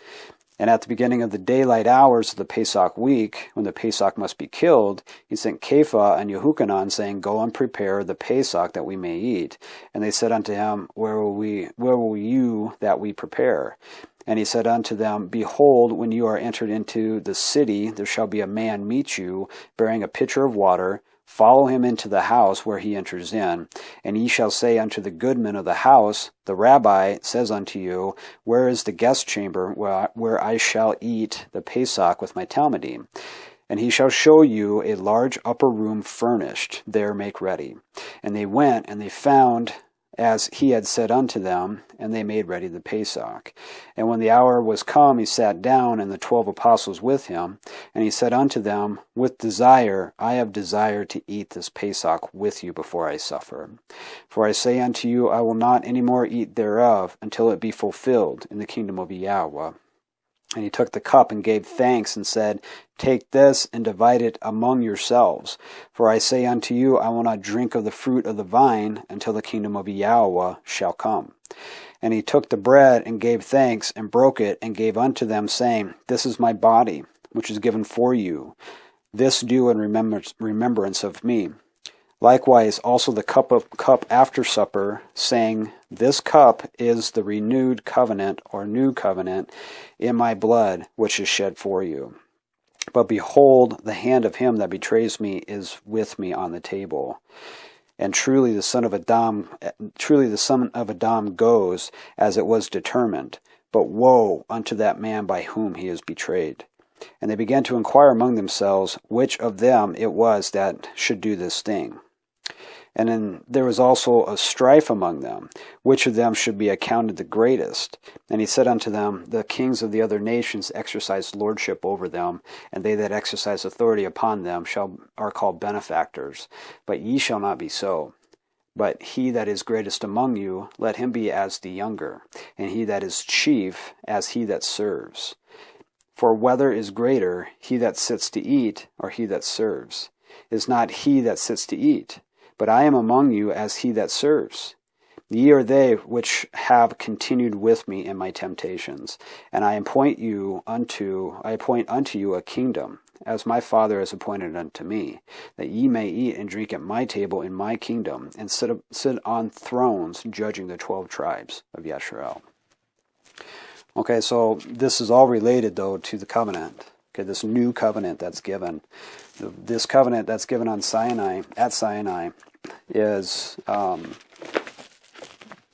And at the beginning of the daylight hours of the Pesach week, when the Pesach must be killed, he sent Kepha and Yehuchanan, saying, Go and prepare the Pesach that we may eat. And they said unto him, Where will you that we prepare? And he said unto them, Behold, when you are entered into the city, there shall be a man meet you, bearing a pitcher of water. Follow him into the house where he enters in. And ye shall say unto the goodman of the house, The Rabbi says unto you, Where is the guest chamber where I shall eat the Pesach with my Talmudim? And he shall show you a large upper room furnished. There make ready. And they went, and they found as he had said unto them, and they made ready the Pesach. And when the hour was come, he sat down, and the 12 apostles with him. And he said unto them, With desire I have desired to eat this Pesach with you before I suffer. For I say unto you, I will not any more eat thereof, until it be fulfilled in the kingdom of Yahweh. And he took the cup and gave thanks, and said, Take this and divide it among yourselves. For I say unto you, I will not drink of the fruit of the vine until the kingdom of Yahweh shall come. And he took the bread and gave thanks, and broke it, and gave unto them, saying, This is my body, which is given for you. This do in remembrance of me. Likewise also the cup after supper, saying, This cup is the renewed covenant, or new covenant, in my blood, which is shed for you. But behold, the hand of him that betrays me is with me on the table. And truly the son of Adam goes as it was determined. But woe unto that man by whom he is betrayed. And they began to inquire among themselves which of them it was that should do this thing. And then there was also a strife among them, which of them should be accounted the greatest. And he said unto them, The kings of the other nations exercise lordship over them, and they that exercise authority upon them are called benefactors. But ye shall not be so. But he that is greatest among you, let him be as the younger, and he that is chief as he that serves. For whether is greater, he that sits to eat, or he that serves? Is not he that sits to eat? But I am among you as he that serves. Ye are they which have continued with me in my temptations, and I appoint unto you a kingdom, as my Father has appointed unto me, that ye may eat and drink at my table in my kingdom, and sit on thrones judging the 12 tribes of Yisrael. Okay, so this is all related, though, to the covenant. Okay, this new covenant that's given. This covenant that's given at Ciynai, is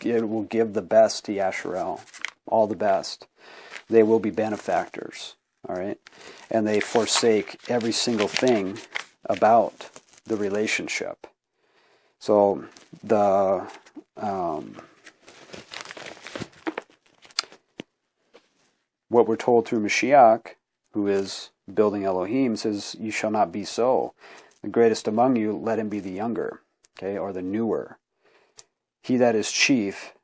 it will give the best to Yisrael, all the best. They will be benefactors, all right? And they forsake every single thing about the relationship. So what we're told through Mashiach, who is building Elohim, says, You shall not be so. The greatest among you, let him be the younger. Okay, or the newer. He that is chief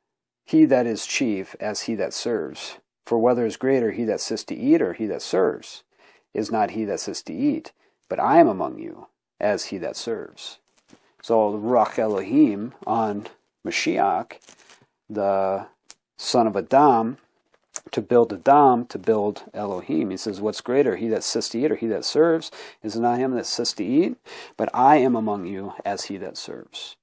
as he that serves. For whether is greater, he that sits to eat or he that serves? Is not he that sits to eat, but I am among you as he that serves. So the Ruach Elohim on Mashiach, the son of Adam, to build Elohim. He says, what's greater, he that sits to eat or he that serves? Is it not him that sits to eat? But I am among you as he that serves.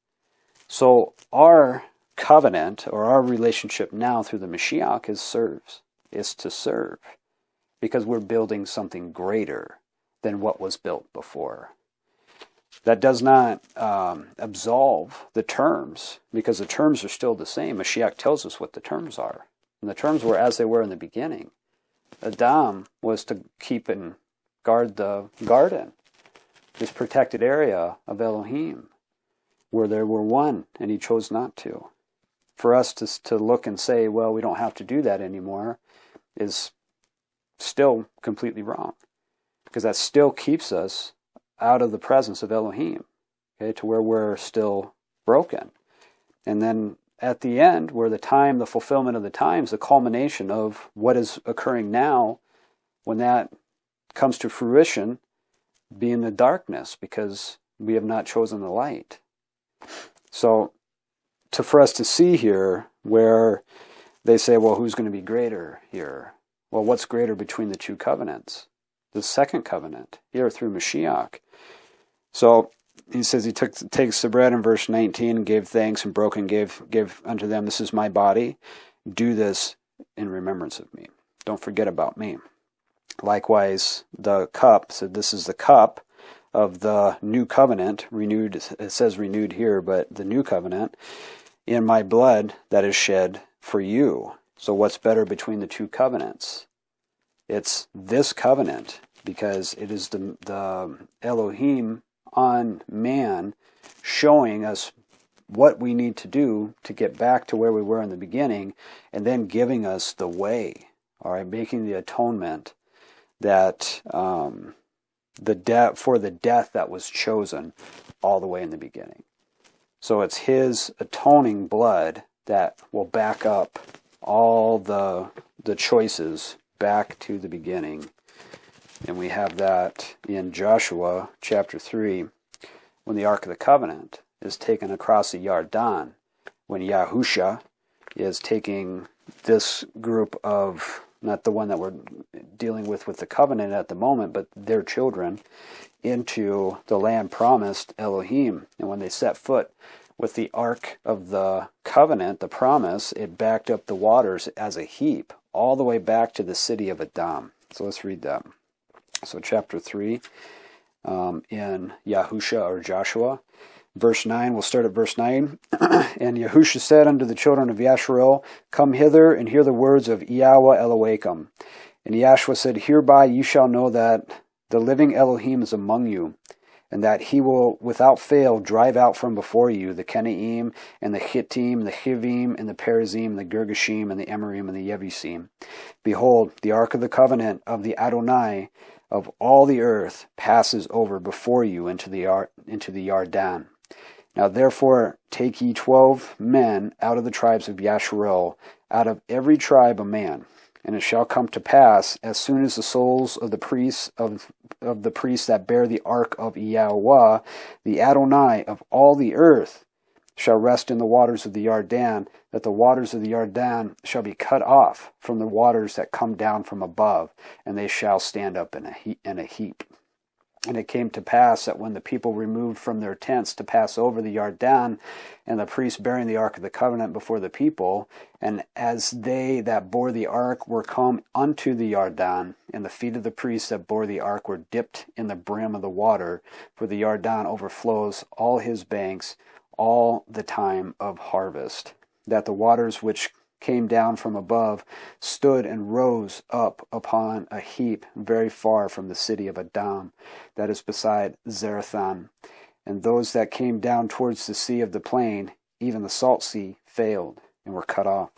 So our covenant, or our relationship now through the Mashiach, is to serve. Because we're building something greater than what was built before. That does not absolve the terms, because the terms are still the same. Mashiach tells us what the terms are. And the terms were as they were in the beginning. Adam was to keep and guard the garden, this protected area of Elohim, where there were one, and he chose not to. For us to look and say, well, we don't have to do that anymore, is still completely wrong. Because that still keeps us out of the presence of Elohim, okay, to where we're still broken. And then at the end, where the fulfillment of the times, the culmination of what is occurring now, when that comes to fruition, be in the darkness, because we have not chosen the light. So, for us to see here, where they say, well, who's going to be greater here? Well, what's greater between the two covenants? The second covenant, here through Mashiach. So, he says he takes the bread in verse 19, gave thanks and broke and gave unto them, this is my body. Do this in remembrance of me. Don't forget about me. Likewise, the cup, so this is the cup of the new covenant, renewed, it says renewed here, but the new covenant, in my blood that is shed for you. So what's better between the two covenants? It's this covenant, because it is the Elohim on man showing us what we need to do to get back to where we were in the beginning, and then giving us the way, all right, making the atonement that for the death that was chosen all the way in the beginning. So it's his atoning blood that will back up all the choices back to the beginning. And we have that in Joshua chapter 3, when the Ark of the Covenant is taken across the Yarden, when Yahusha is taking this group of, not the one that we're dealing with the covenant at the moment, but their children, into the land promised Elohim. And when they set foot with the Ark of the Covenant, the promise, it backed up the waters as a heap, all the way back to the city of Adam. So let's read that. So chapter 3 in Yahusha or Joshua, verse 9, we'll start at verse 9. And Yahusha said unto the children of Yasharel, come hither and hear the words of Yahweh Elohim. And Yahshua said, hereby you shall know that the living Elohim is among you, and that he will without fail drive out from before you the Kenaim, and the Hittim, the Hivim, and the Perizim, the Girgashim, and the Emerim, and the Yebusim. Behold, the ark of the covenant of the Adonai of all the earth passes over before you into the Yarden. Now therefore take ye 12 men out of the tribes of Yasharel, out of every tribe a man. And it shall come to pass, as soon as the souls of the priests of the priests that bear the ark of Yahweh, the Adonai of all the earth, shall rest in the waters of the Yarden, that the waters of the Yarden shall be cut off from the waters that come down from above, and they shall stand up in a heap. And it came to pass that when the people removed from their tents to pass over the Yarden, and the priests bearing the ark of the covenant before the people, and as they that bore the ark were come unto the Yarden, and the feet of the priests that bore the ark were dipped in the brim of the water, for the Yarden overflows all his banks all the time of harvest, that the waters which came down from above stood and rose up upon a heap very far from the city of Adam, that is beside Zarethan. And those that came down towards the sea of the plain, even the salt sea, failed and were cut off.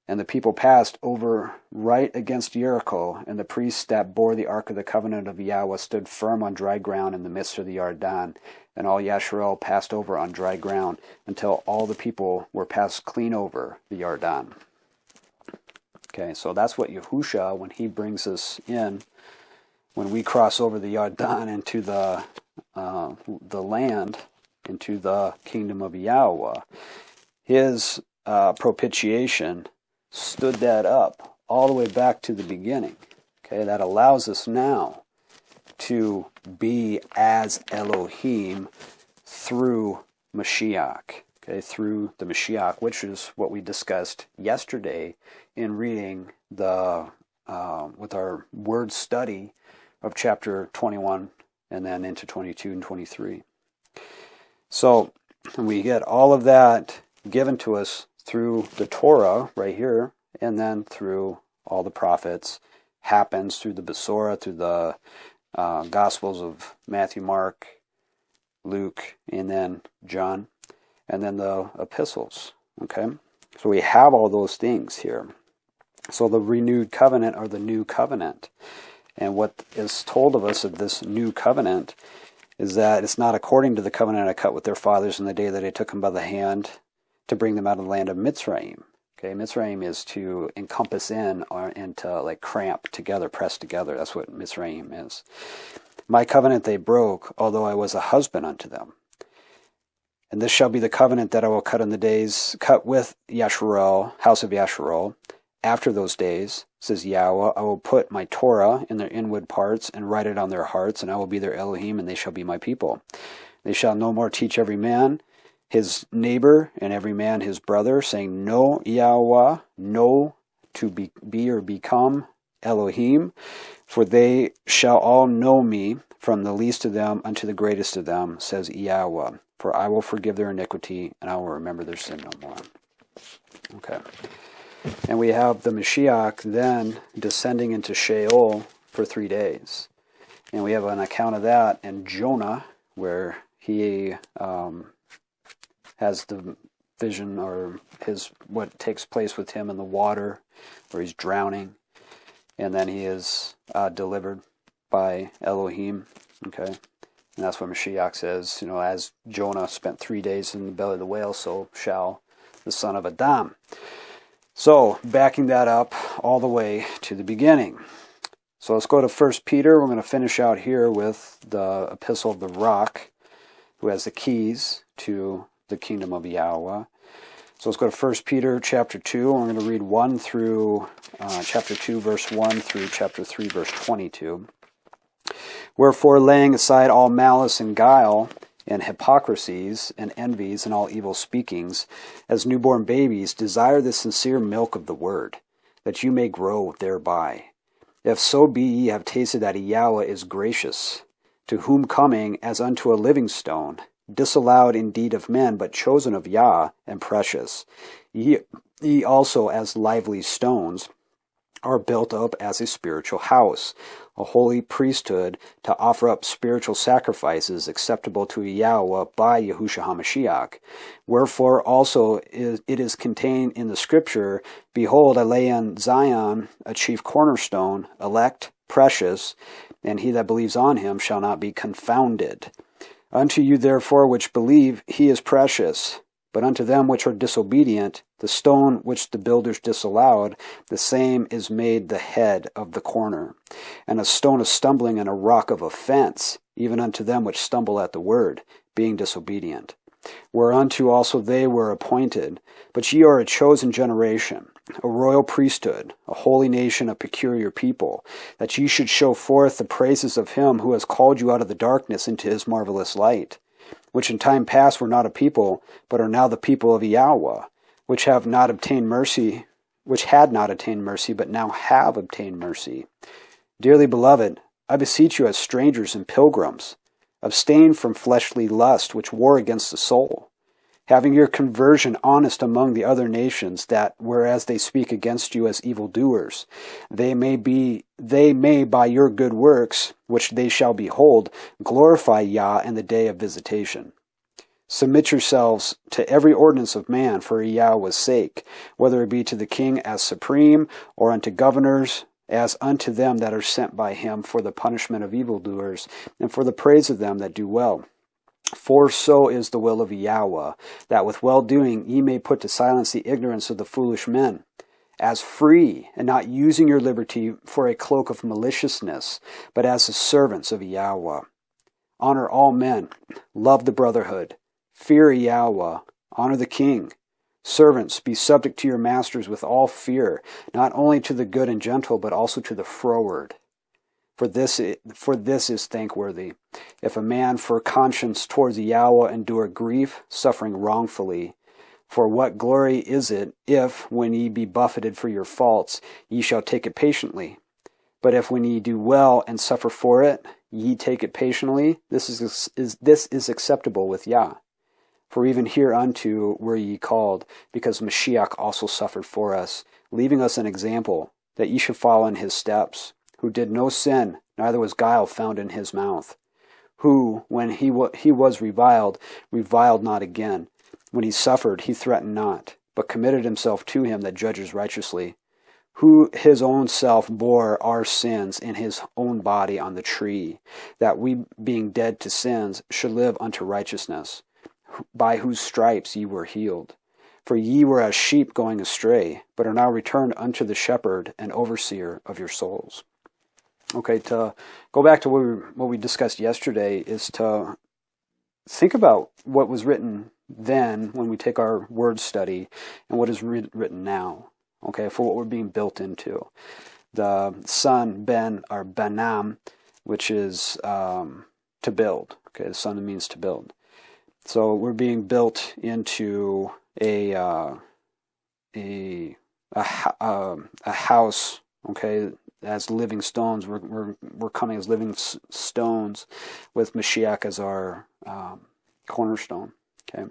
And the people passed over right against Jericho, and the priests that bore the ark of the covenant of Yahweh stood firm on dry ground in the midst of the Yarden. And all Yasharel passed over on dry ground, until all the people were passed clean over the Yarden. Okay, so that's what Yahusha, when he brings us in, when we cross over the Yarden into the land, into the kingdom of Yahweh, his propitiation stood that up all the way back to the beginning. Okay, that allows us now to be as Elohim through Mashiach. Okay, through the Mashiach, which is what we discussed yesterday in reading the with our word study of chapter 21 and then into 22 and 23. So we get all of that given to us through the Torah right here, and then through all the prophets, happens through the Besorah, through the Gospels of Matthew, Mark, Luke, and then John, and then the epistles. Okay? So we have all those things here. So the renewed covenant or the new covenant. And what is told of us of this new covenant is that it's not according to the covenant I cut with their fathers in the day that I took them by the hand to bring them out of the land of Mitzrayim. Okay, Mitzrayim is to encompass in or and to like cramp together, press together. That's what Mitzrayim is. My covenant they broke, although I was a husband unto them. And this shall be the covenant that I will cut in the days, cut with Yasharel, house of Yasharel. After those days, says Yahweh, I will put my Torah in their inward parts and write it on their hearts, and I will be their Elohim, and they shall be my people. They shall no more teach every man his neighbor and every man his brother, saying, Know Yahweh, know to be or become Elohim, for they shall all know me, from the least of them unto the greatest of them, says Yahweh. For I will forgive their iniquity, and I will remember their sin no more. Okay. And we have the Mashiach then descending into Sheol for 3 days. And we have an account of that in Jonah, where he has the vision, or what takes place with him in the water, where he's drowning. And then he is delivered by Elohim. Okay. And that's what Mashiach says, as Jonah spent 3 days in the belly of the whale, so shall the son of Adam. So, backing that up all the way to the beginning. So let's go to 1 Peter. We're going to finish out here with the epistle of the rock, who has the keys to the kingdom of Yahweh. So let's go to 1 Peter chapter 2. We're going to read 1 through chapter 2, verse 1 through chapter 3, verse 22. Wherefore, laying aside all malice and guile, and hypocrisies, and envies, and all evil speakings, as newborn babies, desire the sincere milk of the word, that you may grow thereby. If so be ye have tasted that Yahweh is gracious, to whom coming as unto a living stone, disallowed indeed of men, but chosen of Yah, and precious, ye also as lively stones, are built up as a spiritual house, a holy priesthood, to offer up spiritual sacrifices acceptable to Yahweh by YAHUSHA HA'MASHIACH. Wherefore also it is contained in the scripture, Behold, I lay in Zion a chief cornerstone, elect, precious, and he that believes on him shall not be confounded. Unto you therefore which believe, he is precious. But unto them which are disobedient, the stone which the builders disallowed, the same is made the head of the corner, and a stone of stumbling and a rock of offense, even unto them which stumble at the word, being disobedient. Whereunto also they were appointed. But ye are a chosen generation, a royal priesthood, a holy nation, a peculiar people, that ye should show forth the praises of him who has called you out of the darkness into his marvelous light, which in time past were not a people, but are now the people of Yahweh, which had not obtained mercy, but now have obtained mercy. Dearly beloved, I beseech you as strangers and pilgrims, abstain from fleshly lust which war against the soul, having your conversion honest among the other nations, that, whereas they speak against you as evildoers, they may by your good works, which they shall behold, glorify Yah in the day of visitation. Submit yourselves to every ordinance of man for Yahweh's sake, whether it be to the king as supreme, or unto governors, as unto them that are sent by him for the punishment of evildoers, and for the praise of them that do well. For so is the will of Yahweh, that with well-doing ye may put to silence the ignorance of the foolish men, as free, and not using your liberty for a cloak of maliciousness, but as the servants of Yahweh. Honor all men, love the brotherhood, fear Yahweh, honor the king. Servants, be subject to your masters with all fear, not only to the good and gentle, but also to the froward. For this is thankworthy, if a man for conscience towards Yahweh endure grief, suffering wrongfully. For what glory is it, if, when ye be buffeted for your faults, ye shall take it patiently? But if when ye do well and suffer for it, ye take it patiently, this is acceptable with Yah. For even hereunto were ye called, because Mashiach also suffered for us, leaving us an example, that ye should follow in his steps, who did no sin, neither was guile found in his mouth, who, when he was reviled not again. When he suffered, he threatened not, but committed himself to him that judges righteously, who his own self bore our sins in his own body on the tree, that we, being dead to sins, should live unto righteousness, by whose stripes ye were healed. For ye were as sheep going astray, but are now returned unto the shepherd and overseer of your souls. Okay, to go back to what we discussed yesterday is to think about what was written then when we take our word study and what is written now, okay, for what we're being built into. The son, ben, or banam, which is to build. Okay, the son means to build. So we're being built into a house, okay, as living stones. We're coming as living stones with Mashiach as our cornerstone. Okay,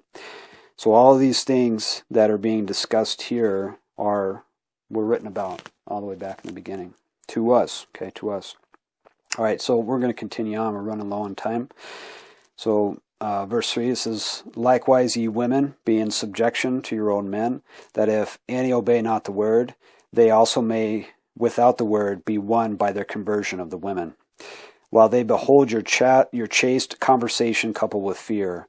so all of these things that are being discussed here were written about all the way back in the beginning to us. Okay, to us. All right, so we're going to continue on. We're running low on time. So verse 3, it says, likewise ye women, be in subjection to your own men, that if any obey not the word, they also may without the word be won by their conversion of the women, while they behold your chaste conversation coupled with fear,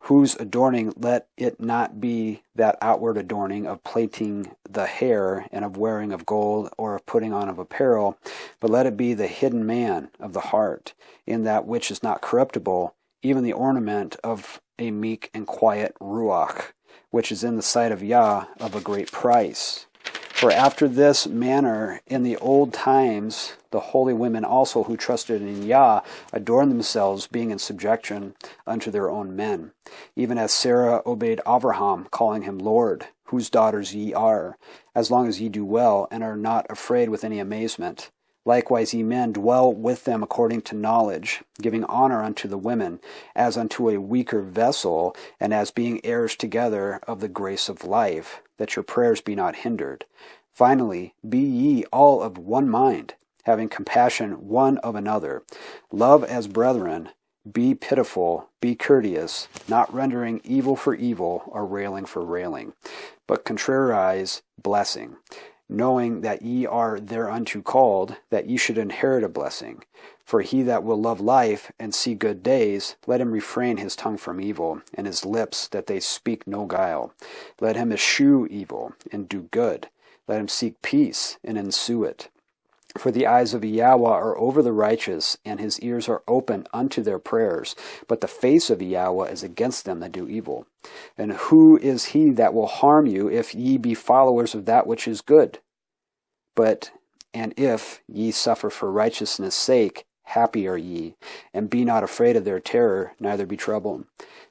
whose adorning let it not be that outward adorning of plaiting the hair and of wearing of gold or of putting on of apparel, but let it be the hidden man of the heart, in that which is not corruptible, even the ornament of a meek and quiet ruach, which is in the sight of Yah of a great price. For after this manner in the old times the holy women also who trusted in Yah adorned themselves, being in subjection unto their own men, even as Sarah obeyed Abraham, calling him Lord, whose daughters ye are, as long as ye do well, and are not afraid with any amazement. Likewise ye men dwell with them according to knowledge, giving honor unto the women, as unto a weaker vessel, and as being heirs together of the grace of life, that your prayers be not hindered. Finally, be ye all of one mind, having compassion one of another. Love as brethren, be pitiful, be courteous, not rendering evil for evil, or railing for railing, but contrarize blessing, knowing that ye are thereunto called, that ye should inherit a blessing. For he that will love life and see good days, let him refrain his tongue from evil, and his lips that they speak no guile. Let him eschew evil, and do good. Let him seek peace, and ensue it. For the eyes of Yahweh are over the righteous, and his ears are open unto their prayers. But the face of Yahweh is against them that do evil. And who is he that will harm you, if ye be followers of that which is good? And if ye suffer for righteousness' sake, happy are ye, and be not afraid of their terror, neither be troubled.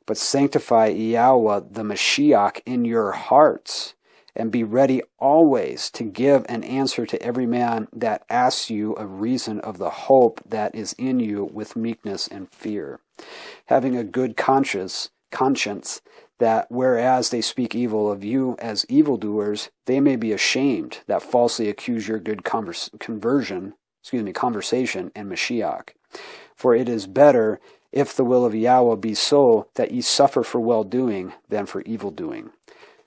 But sanctify Yahweh the Mashiach in your hearts, and be ready always to give an answer to every man that asks you a reason of the hope that is in you with meekness and fear, having a good conscience, that whereas they speak evil of you as evildoers, they may be ashamed that falsely accuse your good conversation in Mashiach. For it is better, if the will of Yahweh be so, that ye suffer for well-doing than for evil-doing.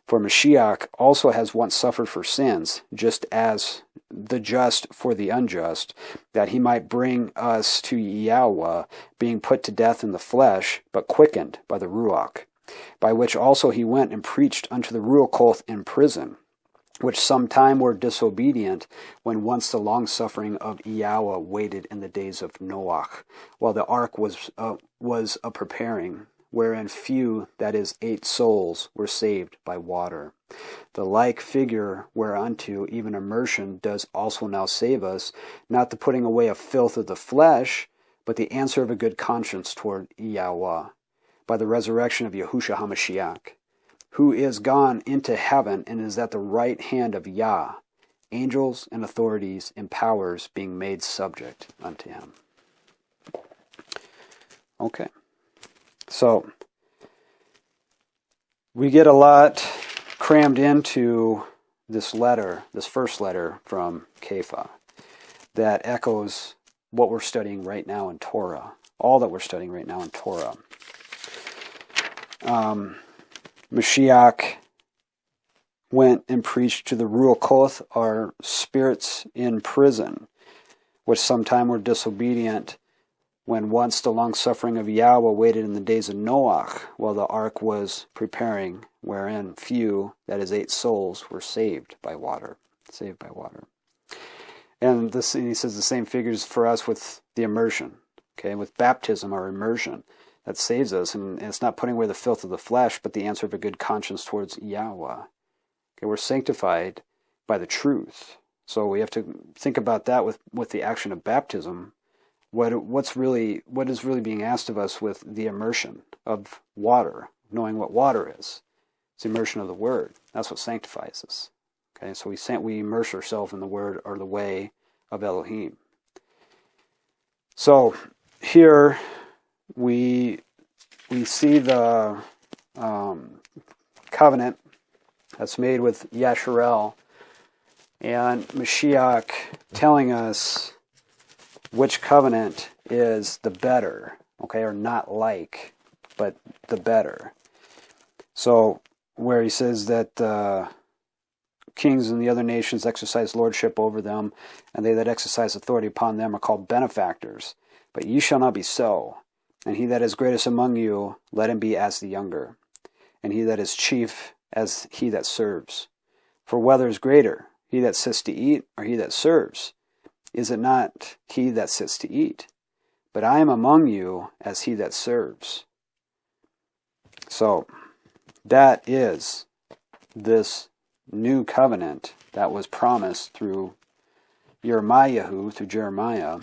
For Mashiach also has once suffered for sins, just as the just for the unjust, that he might bring us to Yahweh, being put to death in the flesh, but quickened by the Ruach, by which also he went and preached unto the Ruachoth in prison, which sometime were disobedient, when once the long-suffering of Yahweh waited in the days of Noach, while the ark was a preparing, wherein few, that is 8 souls, were saved by water. The like figure whereunto even immersion does also now save us, not the putting away of filth of the flesh, but the answer of a good conscience toward Yahweh, by the resurrection of YAHUSHA HA'MASHIACH, who is gone into heaven and is at the right hand of Yah, angels and authorities and powers being made subject unto him. Okay. So, we get a lot crammed into this letter, this first letter from Kepha, that echoes what we're studying right now in Torah, all that we're studying right now in Torah. Mashiach went and preached to the Ruachoth, our spirits in prison, which sometime were disobedient, when once the long-suffering of Yahweh waited in the days of Noach, while the ark was preparing, wherein few, that is 8 souls, were saved by water. And he says the same figures for us with the immersion. Okay, with baptism, our immersion, that saves us, and it's not putting away the filth of the flesh, but the answer of a good conscience towards Yahweh. Okay, we're sanctified by the truth. So we have to think about that with the action of baptism. What is really being asked of us with the immersion of water, knowing what water is. It's the immersion of the Word. That's what sanctifies us. Okay, so we immerse ourselves in the Word or the way of Elohim. So here we see the covenant that's made with Yasharel, and Mashiach telling us which covenant is the better, okay, or not like, but the better. So where he says that kings and the other nations exercise lordship over them, and they that exercise authority upon them are called benefactors. But ye shall not be so. And he that is greatest among you, let him be as the younger. And he that is chief, as he that serves. For whether is greater, he that sits to eat, or he that serves? Is it not he that sits to eat? But I am among you as he that serves. So, that is this new covenant that was promised through Yirmeyahu, through Jeremiah,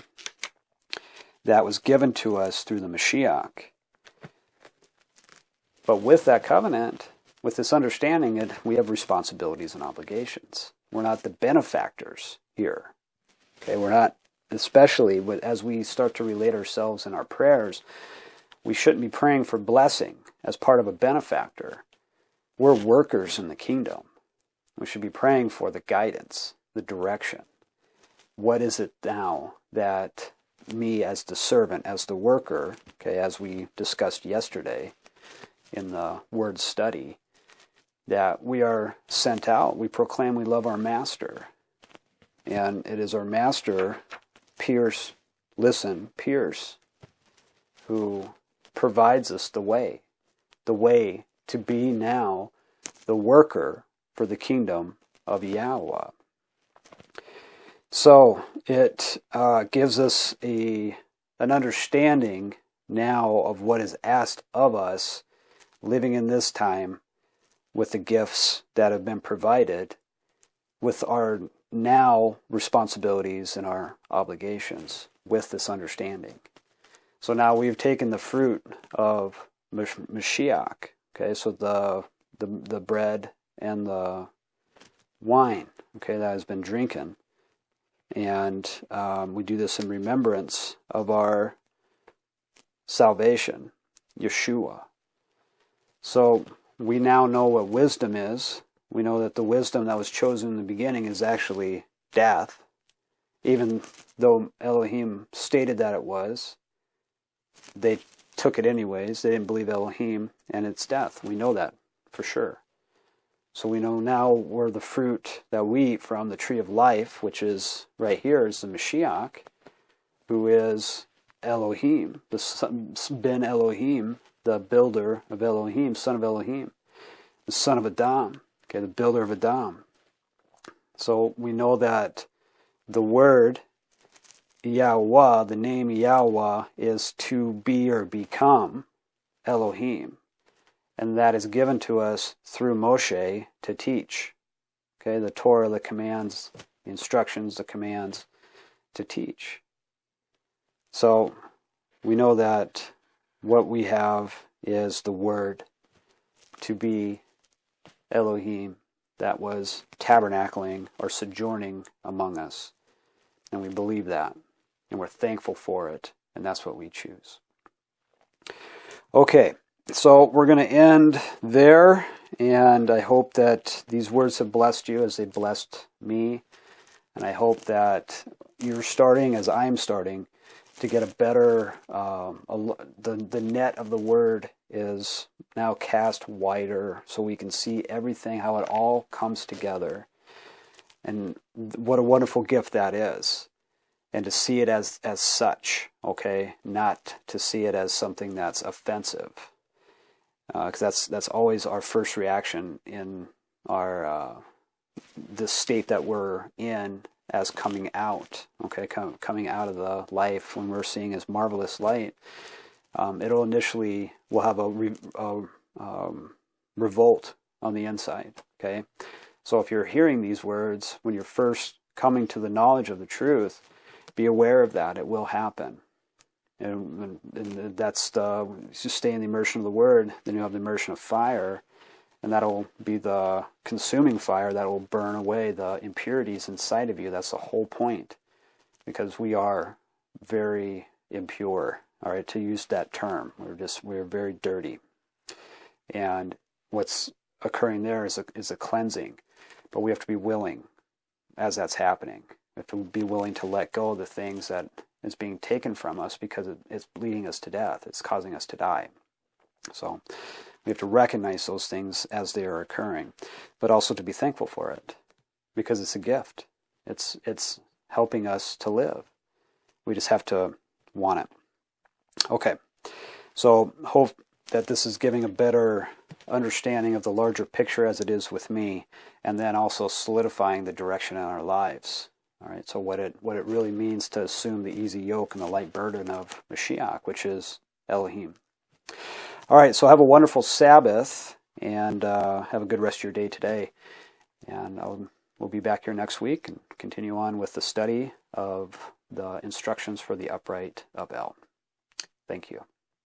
that was given to us through the Mashiach. But with that covenant, with this understanding, we have responsibilities and obligations. We're not the benefactors here. Okay, we're not, especially as we start to relate ourselves in our prayers, we shouldn't be praying for blessing as part of a benefactor. We're workers in the kingdom. We should be praying for the guidance, the direction. What is it now that me as the servant, as the worker, okay, as we discussed yesterday in the word study, that we are sent out. We proclaim we love our master. And it is our master, Pierce, who provides us the way to be now the worker for the kingdom of Yahweh. So it gives us an understanding now of what is asked of us living in this time with the gifts that have been provided, with our now responsibilities and our obligations with this understanding. So now we've taken the fruit of Mashiach, okay, so the bread and the wine, okay, that has been drinking, and we do this in remembrance of our salvation, Yeshua. So we now know what wisdom is. We know that the wisdom that was chosen in the beginning is actually death, even though Elohim stated that it was. They took it anyways. They didn't believe Elohim, and it's death. We know that for sure. So we know now where the fruit that we eat from, the tree of life, which is right here, is the Mashiach, who is Elohim, the son, Ben Elohim, the builder of Elohim, son of Elohim, the son of Adam. Okay, the builder of Adam. So we know that the word Yahweh, the name Yahweh, is to be or become Elohim. And that is given to us through Moshe to teach. Okay, the Torah, the commands, the instructions, the commands to teach. So we know that what we have is the word to be Elohim that was tabernacling or sojourning among us. And we believe that. And we're thankful for it. And that's what we choose. Okay, so we're going to end there, and I hope that these words have blessed you as they blessed me, and I hope that you're starting, as I'm starting, to get a better, the net of the Word is now cast wider, so we can see everything, how it all comes together, and what a wonderful gift that is. And to see it as such, okay, not to see it as something that's offensive, because that's always our first reaction in our the state that we're in as coming out, okay, coming out of the life when we're seeing His marvelous light. It'll initially will have a revolt on the inside, okay. So if you're hearing these words when you're first coming to the knowledge of the truth, be aware of that. It will happen. And that's just stay in the immersion of the Word. Then you have the immersion of fire, and that'll be the consuming fire that will burn away the impurities inside of you. That's the whole point, because we are very impure. All right, to use that term, we're very dirty, and what's occurring there is a cleansing, but we have to be willing as that's happening. We have to be willing to let go of the things that is being taken from us because it's leading us to death. It's causing us to die. So we have to recognize those things as they are occurring, but also to be thankful for it because it's a gift. It's helping us to live. We just have to want it. Okay, so hope that this is giving a better understanding of the larger picture as it is with me, and then also solidifying the direction in our lives. All right, so what it really means to assume the easy yoke and the light burden of Mashiach, which is Elohim. All right, so have a wonderful Sabbath, and have a good rest of your day today. And we'll be back here next week and continue on with the study of the instructions for the upright of El. Thank you.